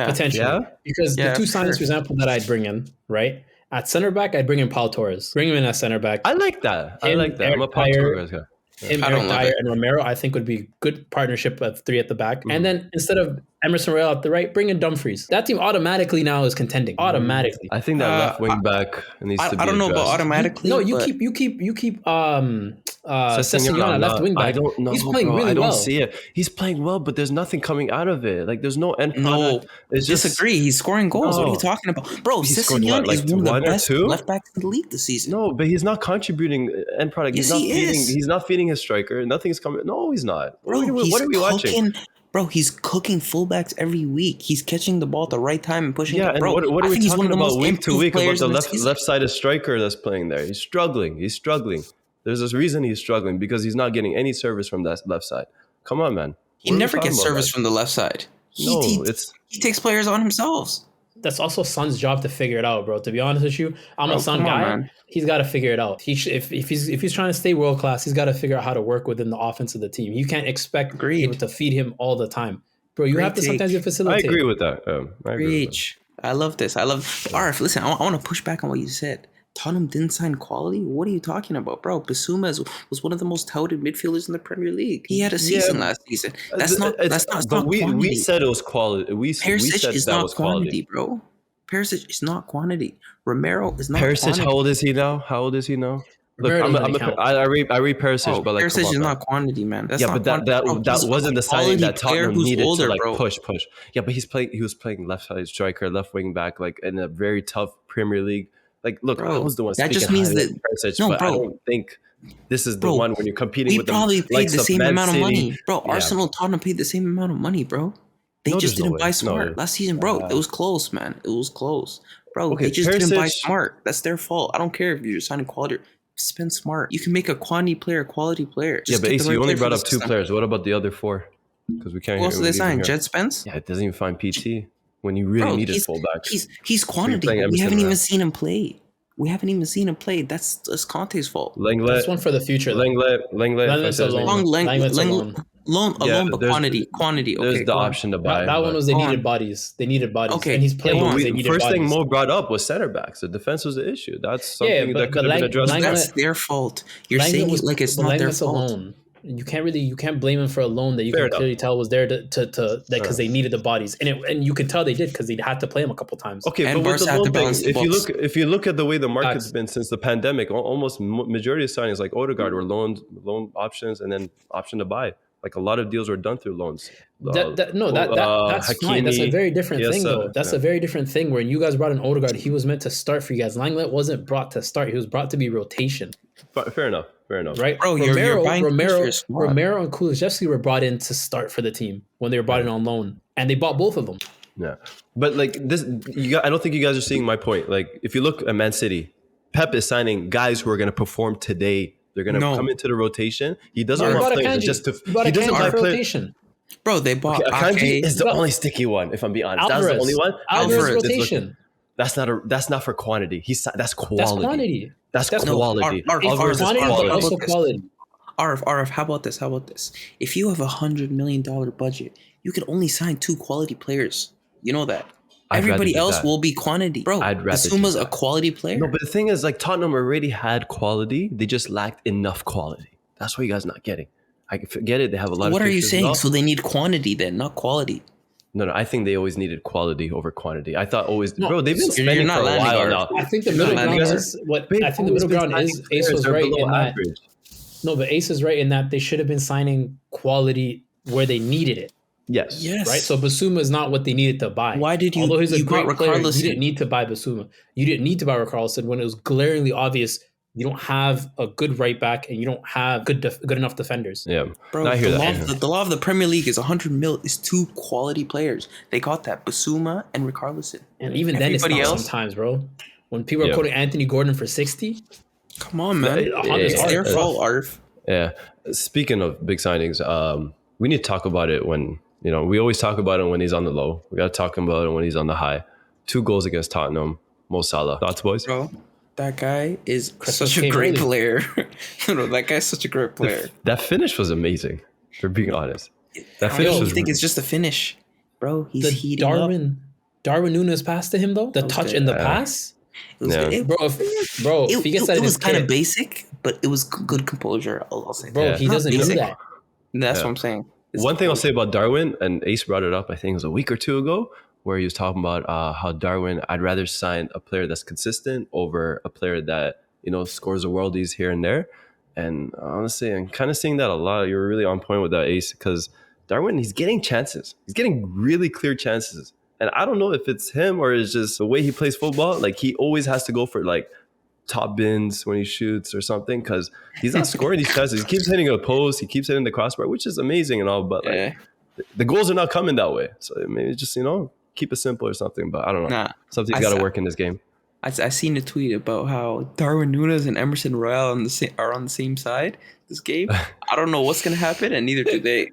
potentially, because the two signings, for example, that I'd bring in, right? At center back, I'd bring in Paul Torres. Bring him in as center back. I like that. I'm a Paul Torres guy. Eric Dyer and Romero, I think, would be a good partnership of three at the back. And then instead of Emerson Royale at the right, bring in Dumfries. That team automatically now is contending. Automatically. I think that left wing back needs to be I don't know addressed. about automatically. You keep Sessegnon at left wing back. I don't know. He's playing really well. I don't see it. He's playing well, but there's nothing coming out of it. Like there's no end product. It's disagree. He's scoring goals. What are you talking about, bro? Sessegnon is one of the best left backs in the league this season. No, but he's not contributing end product. Yes, He's not feeding his striker. Nothing's coming. No, he's not. Bro, what are we watching? Bro, he's cooking fullbacks every week. He's catching the ball at the right time and pushing. Yeah, it. Bro, and what are we talking about week to week about the left left-sided striker that's playing there? He's struggling. There's this reason he's struggling, because he's not getting any service from that left side. Come on, man. He never gets service from the left side. He takes players on himself. That's also Son's job to figure it out, bro. To be honest with you, I'm a Son guy. Man. He's got to figure it out. If he's trying to stay world class, he's got to figure out how to work within the offense of the team. You can't expect people to feed him all the time, bro. You have to sometimes facilitate. I agree with that. I love this. Arif, listen, I want to push back on what you said. Tottenham didn't sign quality? What are you talking about, bro? Basuma was one of the most touted midfielders in the Premier League. He had a season last season. That's not quantity. We said it was quality. We said that was quantity, bro. Perisic is not quantity. Romero is not Perisic, quantity. How old is he now? Look, I read Perisic, but like Perisic is not quantity, man. That's but that wasn't the signing that Tottenham needed to like push. Yeah, but he was playing left-sided striker, left wing back, like in a very tough Premier League. Like, look, bro, I was the one. That just means that Perisic, but I don't think this is the one when you're competing with them. We probably paid the same amount of money, bro. Arsenal, Tottenham paid the same amount of money, bro. They just didn't buy smart last season, bro. It was close, man. It was close. Bro, Okay, they just didn't buy Perisic- smart. That's their fault. I don't care if you're signing quality. Spend smart. You can make a quantity player a quality player. Yeah, Just but get Ace, the right you only player for brought the up two system. players. What about the other four? Because we can't Who else hear. did they We sign? hear. Jet Spence? Yeah, it doesn't even find PT when you really Bro, needed fullbacks. he's quantity, playing but we Emerson haven't even Royal. seen him play. We haven't even seen him play. That's Conte's fault. That's Lenglet, one for the future, though. Lenglet. If I Lenglet's said his name alone. wrong. Langlet's alone. Yeah, Alone, but there's quantity. there's Okay, the go on. option to buy. That one but- was they Go on. needed bodies. They needed bodies, Okay, and he's yeah, playing go on. because they needed first bodies. thing Mo brought up was center backs. The defense was the issue. That's Yeah, something but that could have been addressed. Langlet- That's their fault. You're saying it like it's but not their Langlet's fault. alone. You can't blame him for a loan that you Fair can enough. clearly tell was there to because they needed the bodies, and you can tell they did because they had to play him a couple times. Okay, And but with Barca the had to loan thing, balance the books. if you look at the way the market's Facts. been since the pandemic, almost majority of signings like Odegaard were loan options and then option to buy. Like a lot of deals were done through loans. That's fine. That's a very different thing, though. That's a very different thing. When you guys brought in Odegaard, he was meant to start for you guys. Langlet wasn't brought to start; he was brought to be rotation. Fair enough. Right, Bro, you're buying things for your squad. Romero, and Kulusevski were brought in to start for the team when they were brought in on loan, and they bought both of them. Yeah, but like this, I don't think you guys are seeing my point. Like, if you look at Man City, Pep is signing guys who are going to perform today. They're going to come into the rotation. He doesn't He want bought players Akanji. just to. He bought He doesn't Akanji buy for players. rotation. Bro, they bought Akanji Ake. is the only sticky one. If I'm being honest, that's the Alvarez. only one. Alvarez Alvarez is rotation. That's not for quantity. That's quality. That's quantity. That's That's quality. Arf, Alvarez is Quantity, but quality. also quality. Arif, how about this? If you have $100 million budget, you can only sign 2 quality players. You know that. I'd rather Everybody do else that. will be quantity. Bro, I'd rather do Basuma's a that. quality player. No, but the thing is, like Tottenham already had quality. They just lacked enough quality. That's what you guys not getting. I forget it. They have a lot. What of are you fixtures saying? now. So they need quantity then, not quality. No. I think they always needed quality over quantity. I thought always, No, bro. They've been so you're spending not for a landing while on now. I think the You're middle not ground landing is what They've I think the always middle been ground is. signing Ace players was that are right below in that. average. No, but Ace is right in that they should have been signing quality where they needed it. Yes. Right, so Basuma is not what they needed to buy. Why did you- Although he's a you great bought player, you Richarlison? didn't need to buy Basuma. You didn't need to buy Richarlison when it was glaringly obvious you don't have a good right back and you don't have good enough defenders. Yeah. Bro, I hear the that. law, the law of the Premier League is 100 mil is 2 quality players. They got that, Basuma and Richarlison. And even then, it's Everybody not else? sometimes, bro. When people are Yeah. quoting Anthony Gordon for 60, Come on, man. It's It's their hard. fault, Arf. Yeah. Speaking of big signings, we need to talk about it when we always talk about it when he's on the low. We got to talk about it when he's on the high. 2 goals against Tottenham. Mo Salah. Thoughts, boys? Bro, that guy is Christmas such a came great early. player. That guy's such a great player. That finish was amazing. For being honest, that I finish don't was. think it's just a finish. Bro, he's the heating up. Darwin Nunes pass to him though, the touch good. in the pass, It was, Yeah. it, bro. If he gets that it in was his kind of kit, basic, but it was good composure. I'll say bro, that. he Not doesn't do basic. that. That's Yeah. what I'm saying. It's One thing I'll say about Darwin, and Ace brought it up, I think it was a week or 2 ago, where he was talking about how Darwin, I'd rather sign a player that's consistent over a player that, scores the worldies here and there. And honestly, I'm kind of seeing that a lot. You're really on point with that, Ace, because Darwin, he's getting chances. He's getting really clear chances. And I don't know if it's him or it's just the way he plays football. Like, he always has to go for, like, top bins when he shoots or something because he's not scoring these chances. He keeps hitting a post. He keeps hitting the crossbar, which is amazing and all, but, like, Yeah. the goals are not coming that way. So maybe just, keep it simple or something. But I don't know. Nah. Something's got to work in this game. I seen a tweet about how Darwin Nunes and Emerson Royale are on the same side this game. I don't know what's gonna happen, and neither do they.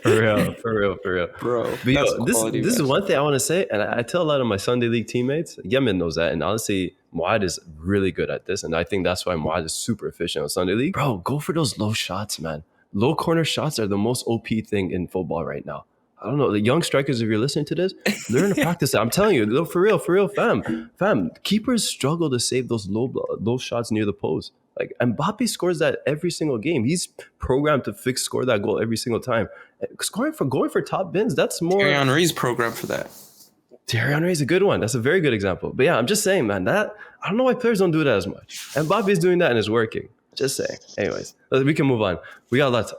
For real. Bro, But that's this quality, is man. one thing I want to say, and I tell a lot of my Sunday League teammates, Yemen knows that, and honestly, Muad is really good at this, and I think that's why Muad is super efficient on Sunday League. Bro, go for those low shots, man. Low corner shots are the most OP thing in football right now. I don't know, the young strikers, if you're listening to this, learn to practice that. I'm telling you, for real, fam. Keepers struggle to save those low shots near the post. Like, Mbappe scores that every single game. He's programmed to score that goal every single time. Going for top bins, that's more. Thierry Henry's programmed for that. Thierry Henry is a good one. That's a very good example. But yeah, I'm just saying, man, that I don't know why players don't do that as much. Mbappe is doing that and it's working. Just saying. Anyways, we can move on. We got lots.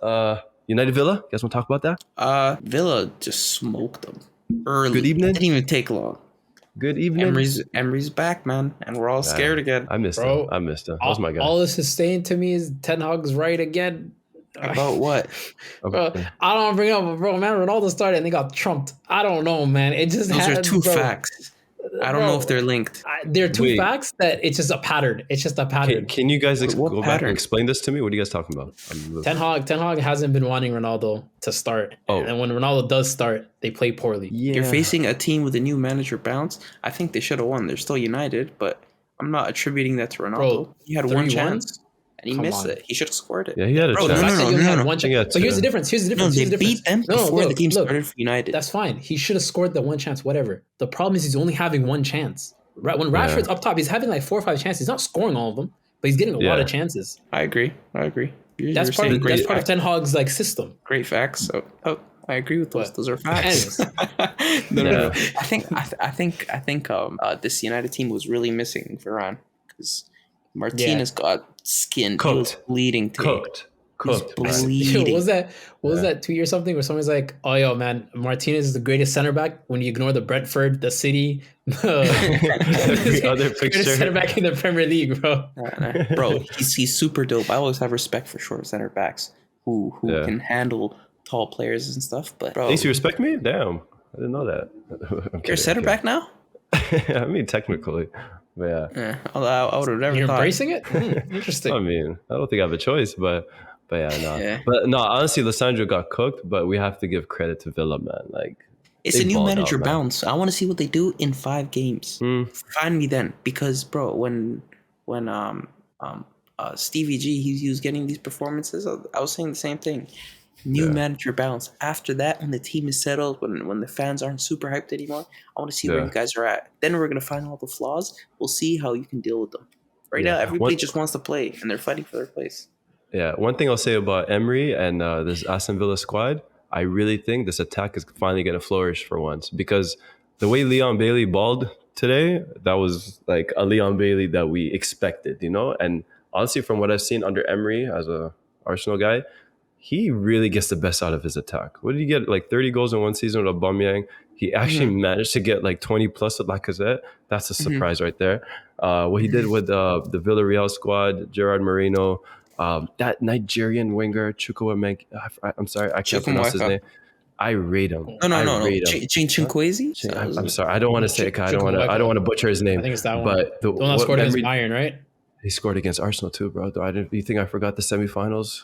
United Villa. You guys want to talk about that? Villa just smoked them early. Good evening. Didn't even take long. Good evening. Emery's back, man, and we're all scared again. I missed Bro, him. That was my guy. All this is saying to me is Ten Hag's right again. About what? Bro, I don't want to bring it up, but bro, man, Ronaldo started and they got trumped. I don't know, man. It just Those are had, two bro, facts. I don't know if they're linked. There are two Wait. facts that it's just a pattern. It's just a pattern. Can you guys What go back pattern? and explain this to me? What are you guys talking about? Ten Hag hasn't been wanting Ronaldo to start. Oh. And when Ronaldo does start, they play poorly. Yeah. You're facing a team with a new manager bounce. I think they should have won. They're still United, but I'm not attributing that to Ronaldo. Bro, he had 3-1? one chance and he Come missed on. it. He should have scored it. Yeah, he had a Bro, chance. the fact that you only had no. one chance. Yeah, But here's the difference. Here's the No, difference. they Here's the beat them difference. before the look, game look, started for United. That's fine. He should have scored the one chance, whatever. The problem is he's only having one chance. Right when Rashford's up top, he's having like 4 or 5 chances. He's not scoring all of them, but he's getting a lot of chances. I agree. That's part of Ten Hag's like system. Great facts. So, I agree with those. But Those are facts. No. I think this United team was really missing Varane because Martinez got skinned. He was bleeding. Cooked. Yo, Bleeding. what was that tweet or something where someone's like, "Oh, yo, man, Martinez is the greatest center back when you ignore the Brentford, the City, Every other greatest picture. center back in the Premier League, bro." Bro, he's super dope. I always have respect for short center backs who can handle tall players and stuff. But bro, At least you respect me? Damn. I didn't know that. you're a center back now? I mean, technically. But yeah. I would have never You're thought. embracing it. Interesting. I mean, I don't think I have a choice, but yeah, no. Yeah. But no, honestly, Lissandro got cooked, but we have to give credit to Villa, man. Like, It's they a new balled manager out, man. bounce. I want to see what they do in 5 games. Find me then, because bro, when Stevie G he was getting these performances, I was saying the same thing. New manager bounce. After that, when the team is settled, when the fans aren't super hyped anymore, I want to see where you guys are at. Then we're gonna find all the flaws. We'll see how you can deal with them. Right now, everybody just wants to play, and they're fighting for their place. Yeah, one thing I'll say about Emery and this Aston Villa squad, I really think this attack is finally going to flourish for once, because the way Leon Bailey balled today, that was like a Leon Bailey that we expected, you know? And honestly, from what I've seen under Emery as a Arsenal guy, he really gets the best out of his attack. What did he get? Like 30 goals in one season with Aubameyang. He actually managed to get like 20 plus with Lacazette. That's a surprise right there. What he did with the Villarreal squad, Gerard Moreno, that Nigerian winger, Chukwuemeka, I'm sorry, I can't pronounce his name. I rate him. No. Chinkwezi? I'm sorry, I don't want to say it. I don't want to butcher his name. I think it's that one. But The one that scored against Bayern, right? He scored against Arsenal too, bro. You think I forgot the semifinals,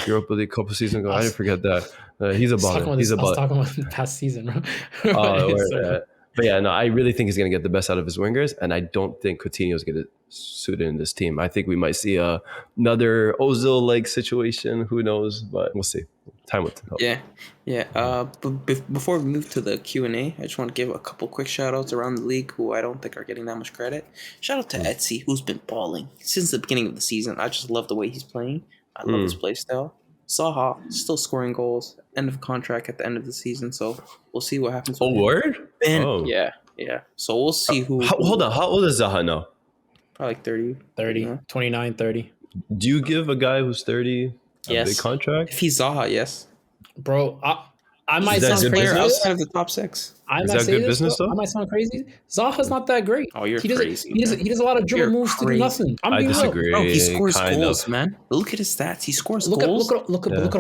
Europa League a couple seasons ago? I didn't forget that. He's a baller. He's a baller. I was talking about the past season, bro. But yeah, no, I really think he's going to get the best out of his wingers, and I don't think Coutinho's going to suit in this team. I think we might see another Ozil-like situation. Who knows? But we'll see. Time will tell. Yeah. But before we move to the Q&A, I just want to give a couple quick shout-outs around the league who I don't think are getting that much credit. Shout out to Etsy, who's been balling since the beginning of the season. I just love the way he's playing. I love his play style. Zaha still scoring goals. End of contract at the end of the season, so we'll see what happens. Oh, word? Yeah. So we'll see who. Hold on. How old is Zaha now? Probably like 30. 30, 29, 30. Do you give a guy who's 30 a big contract? If he's Zaha, yes. Bro, I might Is that sound good crazy. business? Outside of the top 6. Is that good business, though? I might sound crazy. Zaha's not that great. Oh, you're he does, crazy. He does a lot of dribble You're moves to do crazy. nothing. I being real. disagree. Bro, he scores kind goals, of. man. Look at his stats. He scores Look goals. at all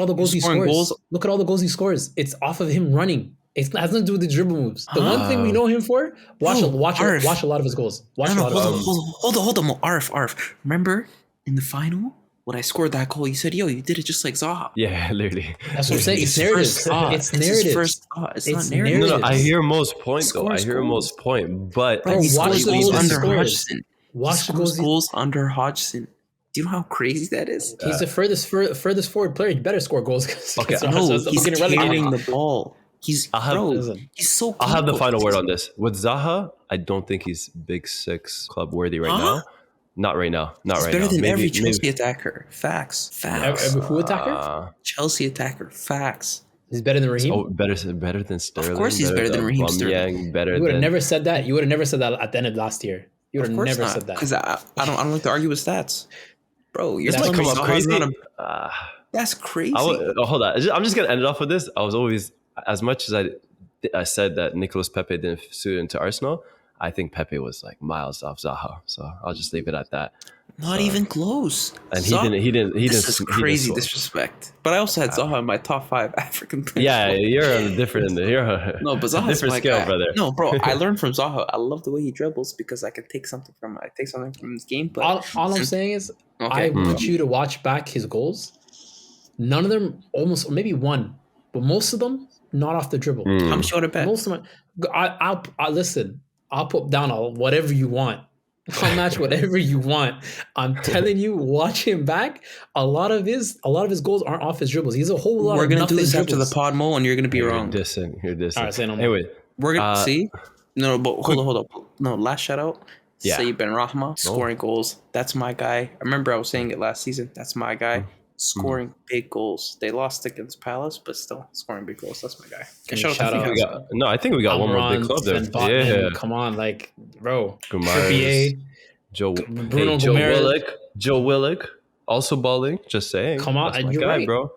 the goals he Scoring scores. goals. Look at all the goals he scores. It's off of him running. It has nothing to do with the dribble moves. The one thing we know him for, watch a lot of his goals. Watch a lot of his goals. Hold on. Arif. Remember in the final when I scored that goal, you said, "Yo, you did it just like Zaha." Yeah, literally. That's what I'm saying. It's narrative. It's narrative. His first thought. It's not narrative. narrative. No, I hear most point though. I Scores hear goals. most point, but Bro, He watch scores the goals goals he under scores. Hodgson. Watch the He scores goals. goals under Hodgson. Do you know how crazy that is? He's the furthest forward player. You better score goals. Okay, No, he's he's getting relegated. carrying the ball. He's so. I'll have the clinical. final word on this. With Zaha, I don't think he's Big Six club worthy right now. Not right now. He's better than every Chelsea attacker. Facts. Every who attacker? Chelsea attacker. Facts. He's better than Raheem. Oh, better than Sterling. Of course he's better than Raheem Sterling. Better You would have than never said that. You would have never said that at the end of last year. You would have never said that. Because I don't like to argue with stats, bro. You're That's telling me come up Zaha's crazy. not that's crazy. Hold on. I'm just gonna end it off with this. I was always, as much as I said that Nicolas Pepe didn't suit into Arsenal, I think Pepe was like miles off Zaha. So I'll just leave it at that. Not even close. And he didn't. This is crazy score. disrespect. But I also had Zaha in my top 5 African players. Yeah, you're on a different. You're on No, but a Zaha's different my scale, guy. brother. No, bro, I learned from Zaha. I love the way he dribbles because I can take something from his game. But All I'm saying is, Okay. I want you to watch back his goals. None of them, almost maybe one, but most of them not off the dribble. how much you want to bet? Most of them, I listen. I'll put down whatever you want. I'll match whatever you want. I'm telling you, watch him back. A lot of his goals aren't off his dribbles. He's a whole lot. We're of gonna do this dribbles. after the pod, Mo, and you're gonna be wrong. You're dissing. All right, say no more. Anyway, We're gonna see. No, but hold up. No, last shout out. Yeah. Saeed Ben Rahma scoring goals. That's my guy. I remember I was saying it last season. That's my guy. Scoring big goals. They lost against Palace, but still scoring big goals. That's my guy. And Shout out to out. Theo. I think we got one more big club there. Sven Botman, Yeah, come on, like, bro. Guimaraes, Trippier, Joe Gomes. Joe Willock, also balling. Just saying. Come on, that's my you're guy, right. bro.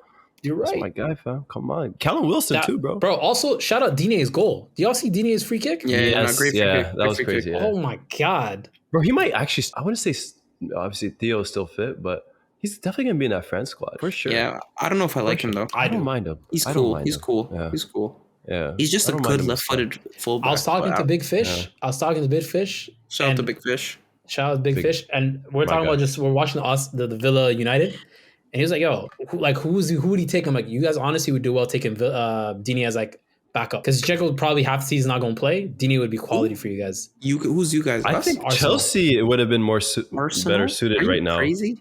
You're That's right. my guy, fam. Come on, Callum Wilson too, bro. Bro, also shout out Dine's goal. Do y'all see Dine's free kick? Yeah, Yes, great free yeah, kick. that was Great free crazy. kick. Yeah. Oh my god. Bro, he might actually. I want to say, obviously Theo's still fit, but he's definitely gonna be in that France squad for sure. Yeah, I don't know if I like him though. I don't mind him. He's I don't cool. mind He's him. cool. Yeah. He's cool. Yeah, He's just I a don't mind good him. left-footed fullback. I was talking but to Big Fish. I was talking to Big Fish. Shout out and to Big Fish. Shout out to Big Fish. And we're talking guy. about we're watching the Villa United. And he was like, yo, who would he take? I'm like, you guys honestly would do well taking Dini as like backup. Because Dzeko would probably half the season not going to play. Dini would be quality for you guys. Who's you guys? I Us? think Arsenal. Chelsea would have been more Arsenal? better suited Are you right now. Crazy?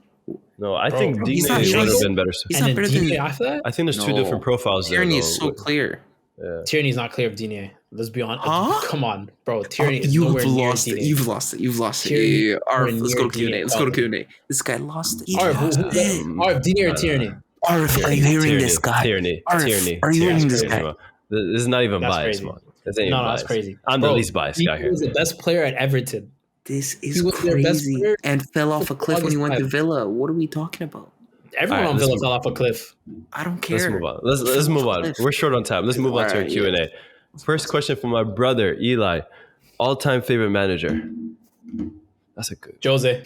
No, I Bro, think bro, Dini he's not would have Dzeko. been better suited. He's And not then better than Digne after that? I think there's two different profiles there. Tierney though. is so clear. Yeah. Tierney's not clear of Digne. Let's be honest. Huh? Come on, bro. Tierney is You've nowhere near lost it. Digne. You've lost it. You've lost it. Tierney Yeah. Arif, nowhere let's go to near Q&A. Let's go to Q&A. This guy lost it. Arif, Digne or Tierney? Arif, are you hearing this guy? Tierney. Arif, Tierney. are you hearing this Tierney. guy? This is not even That's biased, crazy. man. This ain't even No, that's biased. crazy. I'm Bro, the least biased he guy here. was the best player at Everton. This He is was their best crazy. player And fell off a cliff when he went to Villa. What are we talking about? Everyone All right, on let's Villa move fell off a cliff. I don't care. Let's move on. Let's move on. We're short on time. Let's move on to our Alright, Q&A. First question from my brother, Eli. All-time favorite manager? That's a good. Jose,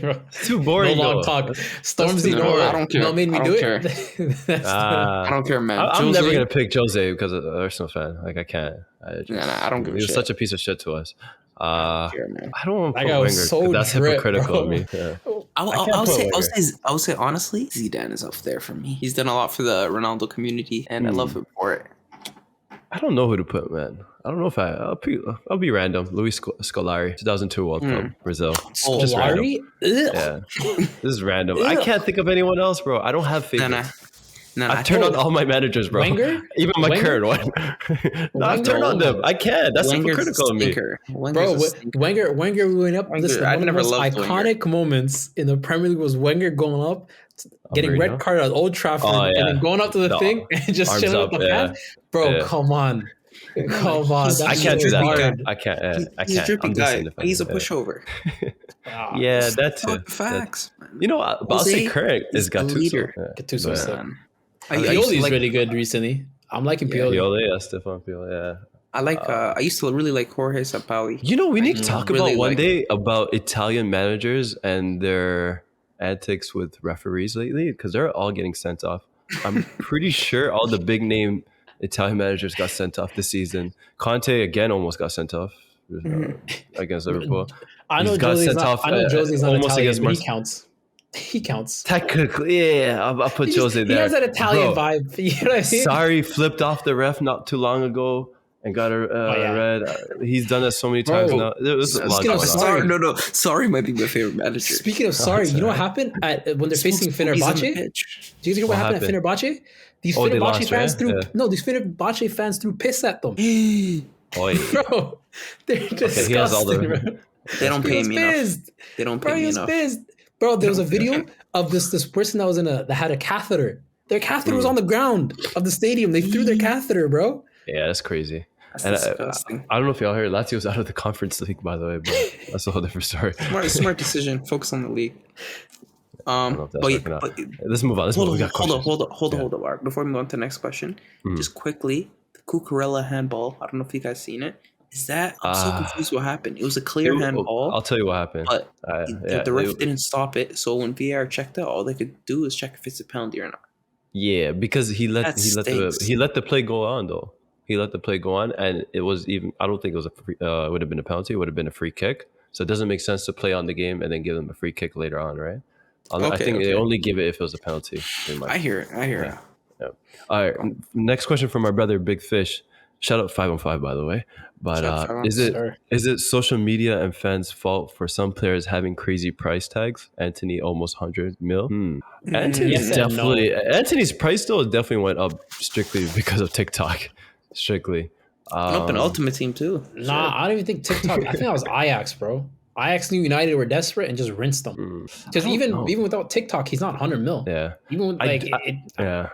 bro. It's too boring, No long though. talk. Stormzy, too no, boring. I don't care. No, made me I do don't it. I don't care, man. I'm Jose- never gonna pick Jose because of the Arsenal fan. Like I can't. I don't give a He was shit. such a piece of shit to us. care, man. I don't want to That put guy was Wenger. so 'Cause that's drip, hypocritical bro. of me. Yeah. I would say honestly, Zidane is up there for me. He's done a lot for the Ronaldo community, and I love him for it. I don't know who to put, man. I don't know if I'll be random. Luis Scolari, 2002 World Cup, Brazil. Just random. Solari? Ugh. Yeah, this is random. I can't think of anyone else, bro. I don't have favorites. No, I've turned on all my managers, bro. Wenger? Even my Wenger? current one. No, I've turned on them. I can't. That's Wenger's a hypocritical of me. stinker. Bro, Wenger going up. Listen, I one of the never most loved iconic moments in the Premier League was Wenger going up, getting Mourinho? red card at Old Trafford, Oh, yeah. and then going up to the No. thing and just Arms chilling up, with the yeah. fans. Bro, Yeah. come on. Come on. He's- I That's can't do so that. hard. I can't. I He's a can't. drippy I'm guy. disinterested. He's a Yeah. pushover. Ah, Yeah, that's Fuck it. facts, man. You know, but I'll say Jose current is is a Gattuso. leader. Yeah. Gattuso But- still. I used to Pioli's like, really good recently. I'm liking Pioli. Pioli, yeah, Stefan Pioli, yeah. I used to really like Jorge Sampaoli. You know, we need to talk really about one like- day about Italian managers and their antics with referees lately because they're all getting sent off. I'm pretty sure all the big name Italian managers got sent off this season. Conte again almost got sent off against Liverpool. I know He's got Josie's sent not, off, I know Josie's not almost Italian, against but he Marse- counts. He counts. Technically, yeah, I'll put Jose He there. has that Italian Bro, vibe. You know what I mean? Sorry, flipped off the ref not too long ago and got a yeah. red. He's done that so many times Bro, now. There was a lot speaking going of on. sorry- No. Sorry might be my favorite manager. Speaking of sorry, you know what happened when they're facing Fenerbahce? Do you guys hear what happened at Fenerbahce? These Oh, they Fenerbahce lost, fans right? threw Yeah. no, these Fenerbahce fans threw piss at them. Oy. Bro, they're disgusting. he has all the- bro. They don't He pay was me enough. pissed. They don't Bro, pay he me was enough. pissed. Bro, there was a video of this person that was that had a catheter. Their catheter was on the ground of the stadium. They threw their catheter, bro. Yeah, that's crazy. That's And disgusting. I don't know if y'all heard, Lazio's out of the conference league, by the way, but that's a whole different story. Smart decision. Focus on the league. I don't know if that's working out. Let's move on. Let's move on. We got questions. hold on, Art. Before we move on to the next question, just quickly, the Cucurella handball. I don't know if you guys seen it. Is that? I'm so confused what happened. It was a clear I'll handball, tell you what happened. but Yeah, the ref didn't stop it. So when VAR checked it, all they could do is check if it's a penalty or not. yeah, because That stinks. he let the play go on though. He let the play go on, and it was even. I don't think it was it would have been a penalty. It would have been a free kick. So it doesn't make sense to play on the game and then give them a free kick later on, right? I think they only give it if it was a penalty. I hear it. I hear it. Yeah. All right. Next question from our brother Big Fish. Shout out 515, by the way. But Shout out is it social media and fans' fault for some players having crazy price tags? Anthony almost 100 mil. Yes and no. Anthony's price though definitely went up strictly because of TikTok. Strictly. Up in Ultimate Team too. Nah, I don't even think TikTok. I think that was Ajax, bro. Ajax knew United were desperate and just rinsed them. Because even without TikTok, he's not 100 mil. Yeah. Even with, like, yeah.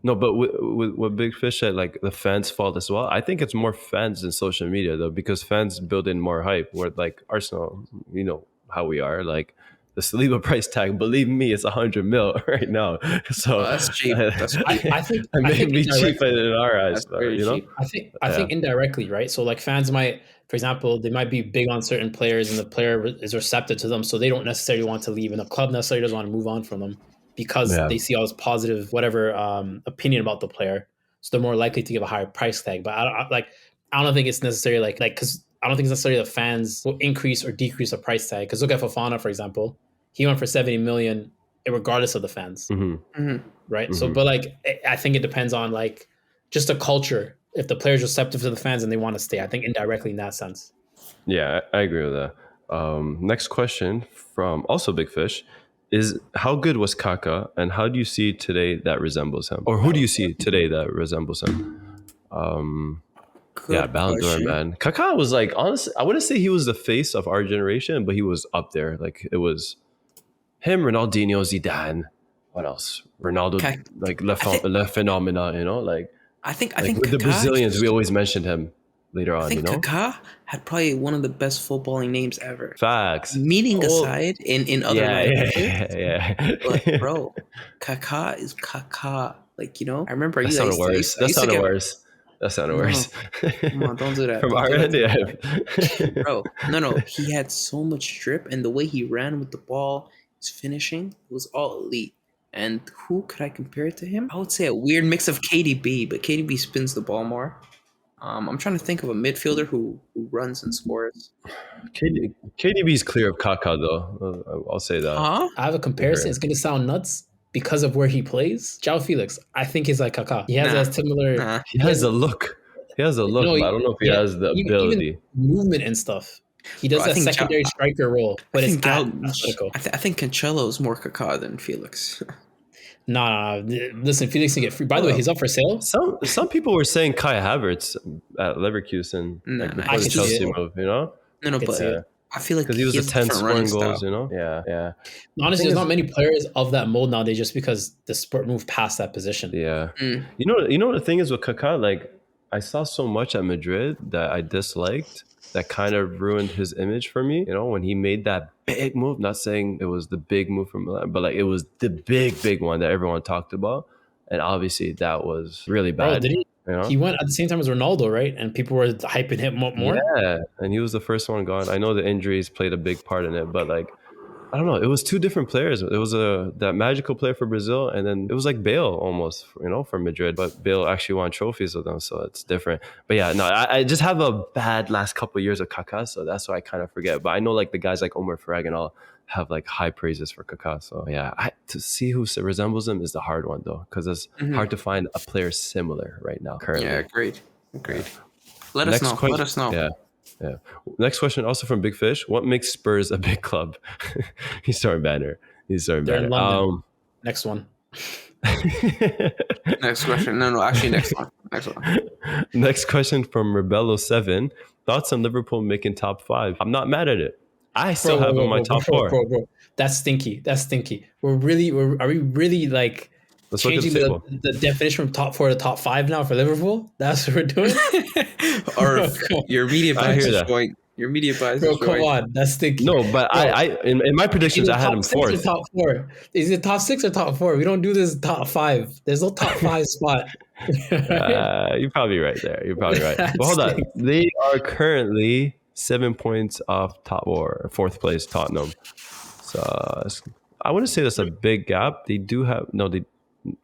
No, but with Big Fish said, like the fans' fault as well. I think it's more fans than social media though, because fans build in more hype. Where like Arsenal, you know how we are. Like the Saliba price tag, believe me, it's 100 mil right now. So that's cheap. That's cheap. I think cheap in our eyes, but, you know. I think indirectly, right? So like fans might, for example, they might be big on certain players, and the player is receptive to them, so they don't necessarily want to leave, and the club necessarily doesn't want to move on from them because they see all this positive whatever opinion about the player, so they're more likely to give a higher price tag. But I don't think it's necessarily like because I don't think it's necessarily the fans will increase or decrease a price tag. Because look at Fofana, for example, he went for 70 million regardless of the fans, right? So, but like I think it depends on like just the culture. If the player's receptive to the fans and they want to stay, I think indirectly in that sense. Yeah, I agree with that. Next question from also Big Fish is how good was Kaka, and how do you see today that resembles him, or who do you see today that resembles him? Ballon d'Or, man. Kaka was like, honestly, I wouldn't say he was the face of our generation, but he was up there. Like it was him, Ronaldinho, Zidane. What else? Ronaldo, like Le Phenomena, you know, like. I think with the Brazilians, we always mentioned him later on. I think Kaká had probably one of the best footballing names ever. Facts. Meaning aside, in other languages, but bro, Kaká is Kaká. Like, you know, I remember that sounded worse. That sounded worse. That sounded worse. Come on, don't do that. From our end, yeah. Bro, no. He had so much drip, and the way he ran with the ball, his finishing, it was all elite. And who could I compare it to him? I would say a weird mix of KDB, but KDB spins the ball more. I'm trying to think of a midfielder who runs and scores. KDB's clear of Kaká, though. I'll say that. I have a comparison. It's going to sound nuts because of where he plays. João Felix, I think he's like Kaká. He has a similar... He has a look. He has a look, but I don't know if he has the ability. Even movement and stuff. He does that secondary striker role, but it's athletic. I think Cancelo is more Kaká than Felix. Nah. Listen, Felix can get free. By the way, he's up for sale. Some people were saying Kai Havertz at Leverkusen before the Chelsea move, you know? No, but I feel like because he was a 10 scoring goals, you know? Yeah. Honestly, there's not many players of that mold nowadays just because the sport moved past that position. Yeah. You know what the thing is with Kaká? Like, I saw so much at Madrid that I disliked that kind of ruined his image for me. You know, when he made that big move, not saying it was the big move from Milan, but like it was the big one that everyone talked about. And obviously that was really bad. Bro, did he? You know? He went at the same time as Ronaldo, right? And people were hyping him more. Yeah, and he was the first one gone. I know the injuries played a big part in it, but like, I don't know. It was two different players. It was that magical player for Brazil, and then it was like Bale almost, you know, for Madrid. But Bale actually won trophies with them, so it's different. But yeah, no, I just have a bad last couple of years of Kaká, so that's why I kind of forget. But I know like the guys like Omar Farag and all have like high praises for Kaká. So yeah, to see who resembles him is the hard one though, because it's hard to find a player similar right now currently. Yeah, agreed. Let us know. Yeah. Next question, also from Big Fish. What makes Spurs a big club? He's starting banner. They're in London. Next one. Next question. No, actually next one. Next question from Rebello7. Thoughts on Liverpool making top 5? I'm not mad at it. I still have in my top 4. Bro. That's stinky. Are we really like Let's changing the definition from top 4 to top 5 now for Liverpool? That's what we're doing? Or your media bias is showing. Your media bias is showing. Come on. That's stinky. No, but bro, I in my predictions, I had him 4th. Top 4. Is it top 6 or top 4? We don't do this top 5. There's no top 5 spot. You're probably right there. You're probably right. But hold on. Stinks. They are currently 7 points off top four, fourth place Tottenham. So I wouldn't say that's a big gap. They do have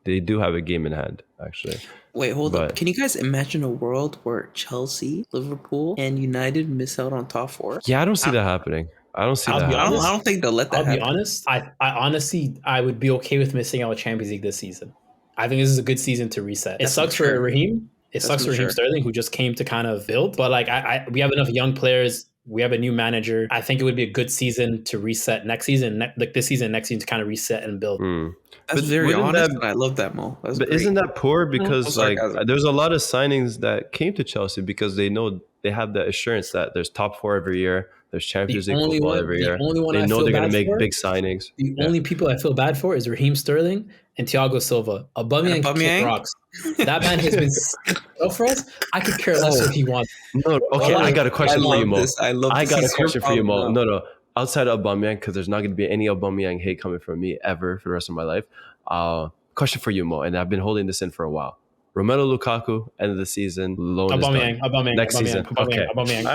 they do have a game in hand actually. Wait, hold up. But Can you guys imagine a world where Chelsea, Liverpool, and United miss out on top four? yeah, I don't see that happening. I don't see I'll that be happening. honest. I don't think they'll let that I'll happen. be honest. I honestly, I would be okay with missing out on Champions League this season. I think this is a good season to reset. It That's sucks for mature. Raheem. It sucks for Raheem mature. Sterling, who just came to kind of build. But like, we have enough young players. We have a new manager. I think it would be a good season to reset next season, like this season, next season to kind of reset and build. That's But very wouldn't honest, that- and I love that, Mo. That's But great. isn't that poor? Because No like sarcasm. there's a lot of signings that came to Chelsea because they know they have the assurance that there's top four every year, there's Champions League football every year. They know they're gonna make big signings. The only people I feel bad for is Raheem Sterling and Thiago Silva. Aubameyang And can Aubameyang? kick rocks. That man has been up for us. I could care less what he wants. No, okay, I got a question for you, Mo. I love I this. got a It's your question for you, Mo. problem now. No. Outside of Aubameyang, because there's not going to be any Aubameyang hate coming from me ever for the rest of my life. Question for you, Mo, and I've been holding this in for a while. Romelu Lukaku, end of the season, loan is done. Next season. Okay. Aubameyang.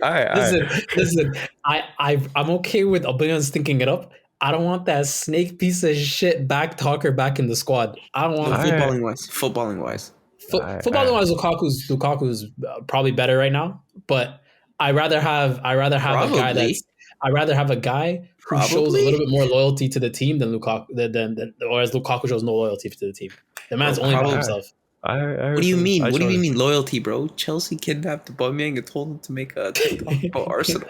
All right. Listen. I'm okay with Aubameyang stinking it up. I don't want that snake piece of shit back talker back in the squad. I don't want Footballing wise. footballing wise. Lukaku's probably better right now, but I'd rather have a guy who shows a Probably. little bit more loyalty to the team than Lukaku, whereas Lukaku shows no loyalty to the team. The man's only about Probably. himself. What do you mean? What do you mean loyalty, bro? Chelsea kidnapped Aubameyang and told him to make a TikTok about Arsenal.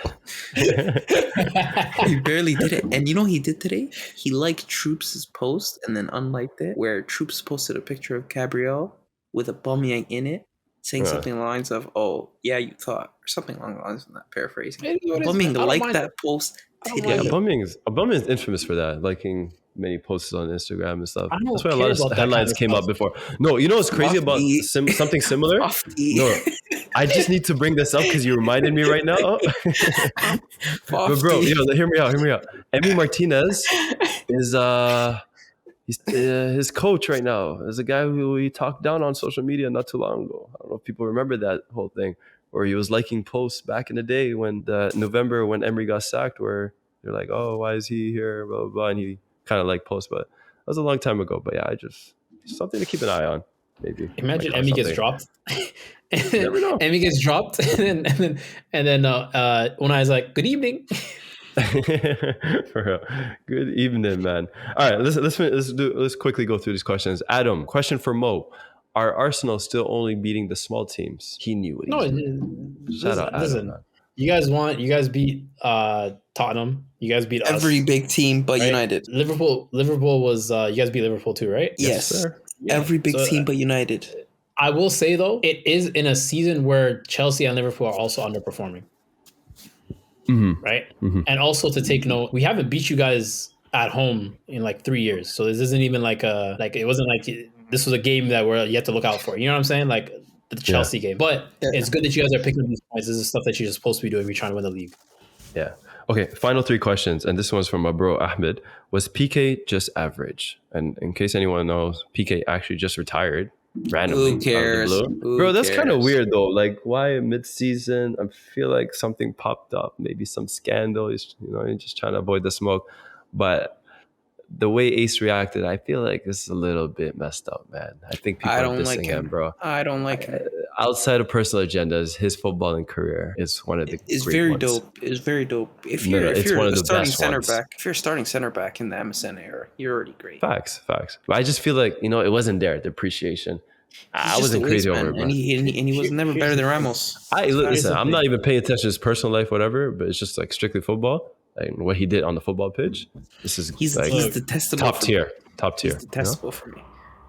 He barely did it. And you know what he did today? He liked Troops' post and then unliked it, where Troops posted a picture of Gabriel with Aubameyang in it, saying something along the lines of, "Oh, yeah, you thought," or something along the lines of that, paraphrasing. It is what it is, Aubameyang man. I don't liked mind that it. post I don't Yeah, today. mind Aubameyang is infamous for that, liking many posts on Instagram and stuff. I don't That's why a care lot about of that headlines kind of came stuff. up before. No, you know what's crazy about Lofty. something similar? Lofty. No, I just need to bring this up because you reminded me right now. But bro, hear me out. Emi Martinez is his coach right now. Is a guy who he talked down on social media not too long ago. I don't know if people remember that whole thing, where he was liking posts back in the day when November when Emery got sacked, where they're like, "Oh, why is he here?" Blah blah blah, and he kind of liked posts, but that was a long time ago. But yeah, something to keep an eye on. Maybe Imagine Like, Emmy gets something. dropped. never know. Emmy gets dropped, and then Unai's like, "Good evening." For real. Good evening, man. All right, let's quickly go through these questions. Adam, question for Mo: are Arsenal still only beating the small teams? He knew what he No, was doing. Shout out, Adam, listen. man. You guys beat Tottenham. You guys beat us. Every big team but right? United. Liverpool was you guys beat Liverpool too, right? Yes. sir. Yeah. Every big So, team but United. I will say though, it is in a season where Chelsea and Liverpool are also underperforming. Right? And also to take note, we haven't beat you guys at home in like 3 years. So this isn't even like it wasn't like this was a game that you have to look out for. You know what I'm saying? Like the Chelsea game. But it's good that you guys are picking up these points. This is stuff that you're supposed to be doing if you're trying to win the league. Yeah. Okay, final 3 questions, and this one's from my bro Ahmed. Was PK just average? And in case anyone knows, PK actually just retired randomly. Who cares? Out of the blue. Who Bro, that's kind of cares? weird though. Like, why mid-season? I feel like something popped up, maybe some scandal. He's just trying to avoid the smoke. But the way Ace reacted, I feel like this is a little bit messed up, man. I think people I are don't dissing like him, bro. I don't like him. Outside of personal agendas, his footballing career is one of the It's great very ones. dope. It's very dope. If No, you're it's one of a the starting best center ones. back, if you're a starting center back in the MSN era, you're already great. Facts. But I just feel like, it wasn't there, the appreciation. I He's wasn't just a crazy waste over man, it, and bro. he was never better than Ramos. Listen, I'm not even paying attention to his personal life, whatever, but it's just like strictly football. Like what he did on the football pitch. This is He's like detestable. top for tier. Me. Top tier. He's detestable for me.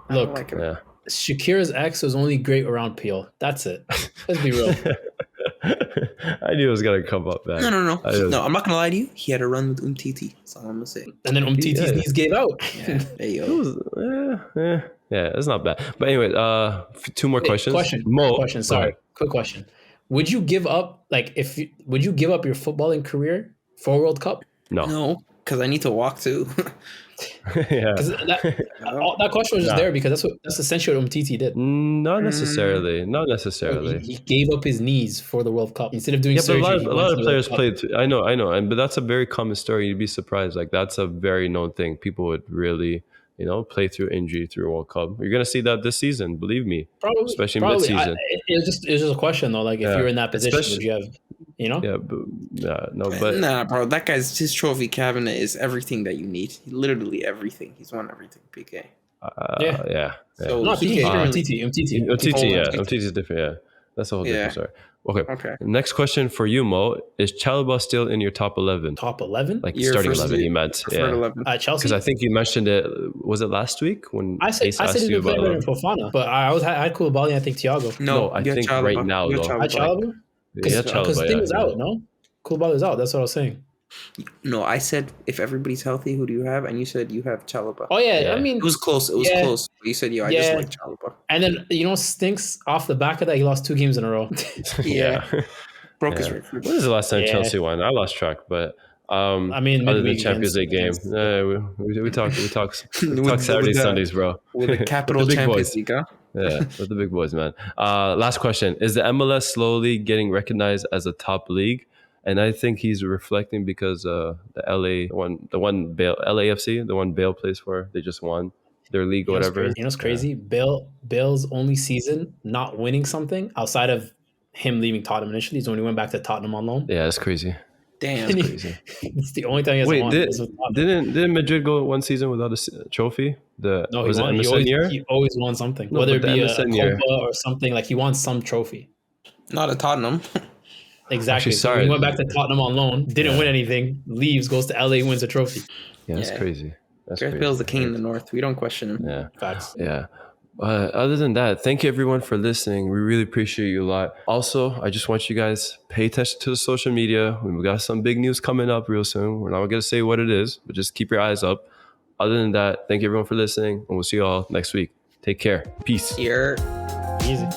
I Look, don't like him. Yeah. Shakira's ex was only great around Peel. That's it. Let's be real. I knew it was gonna come up, man. No. No, I'm not gonna lie to you. He had a run with Umtiti. That's all I'm gonna say. And then Umtiti's knees gave out. Yeah, there you It go. was, yeah, it's not bad. But anyway, 2 more questions. Mo, Question. go Sorry. ahead. Quick question. Would you give up would you give up your footballing career for a World Cup? No. No, because I need to walk too. Yeah. Because that question was just Nah. there because that's essentially what Umtiti did. Not necessarily. Not necessarily. He gave up his knees for the World Cup instead of doing Yeah, but surgery. a lot of players played. I know, and but that's a very common story. You'd be surprised. Like that's a very known thing. People would really, play through injury through World Cup. You're gonna see that this season. Believe me, especially mid-season. It was just a question though. Like if Yeah. you're in that position, would you have, Yeah, but Nah, bro, that guy's his trophy cabinet is everything that you need. Literally everything. He's won everything. PK. yeah. So not he PK, can- Umtiti. Umtiti is different. Yeah, that's a whole different story. Okay. Next question for you, Mo. Is Chalobah still in your top 11? Top 11? Like Your starting first 11, he meant. preferred Yeah. 11. Chelsea? Because I think you mentioned it. Was it last week when I said Ace he's asked you been playing about better than Fofana, but I had Koulibaly, I think Thiago. No, I you had think Chalobah. right now, You had though. I Chalobah. Chalobah? Yeah, Because the thing was out, no? Koulibaly is out. That's what I was saying. No, I said if everybody's healthy, who do you have? And you said you have Chalobah. Oh yeah, Yeah. I mean, It was close. It was close. You said, I just like Chalobah. and then stinks off the back of that. He lost 2 games in a row. Yeah. Broke his record. When was the last time Yeah. Chelsea won? I lost track, but I mean, other than midweek Champions League game, we talk Saturdays, Sundays, bro. With the capital With the big Champions boys. League, huh? Yeah, with the big boys, man. Last question: is the MLS slowly getting recognized as a top league? And I think he's reflecting because the LAFC, the one Bale plays for, they just won their league or whatever. You know what's crazy? Bale's only season not winning something outside of him leaving Tottenham initially is when he went back to Tottenham on loan. Yeah, that's crazy. Damn. And Crazy. it's the only time he hasn't won. Didn't Madrid go one season without a trophy? No, was he it won. MSN year? He always won something, No, whether it but the be a MSN year. Copa or something. Like he won some trophy. Not at Tottenham. Exactly. Actually, So sorry. he went back to Tottenham on loan, didn't win anything, leaves, goes to LA, wins a trophy. Yeah, that's Yeah. crazy. That's Gareth crazy. Bale's the king in the north. We don't question him. Yeah. Facts. Yeah. Other than that, thank you everyone for listening. We really appreciate you a lot. Also, I just want you guys pay attention to the social media. We've got some big news coming up real soon. We're not going to say what it is, but just keep your eyes up. Other than that, thank you everyone for listening, and we'll see you all next week. Take care. Peace. Here. Easy.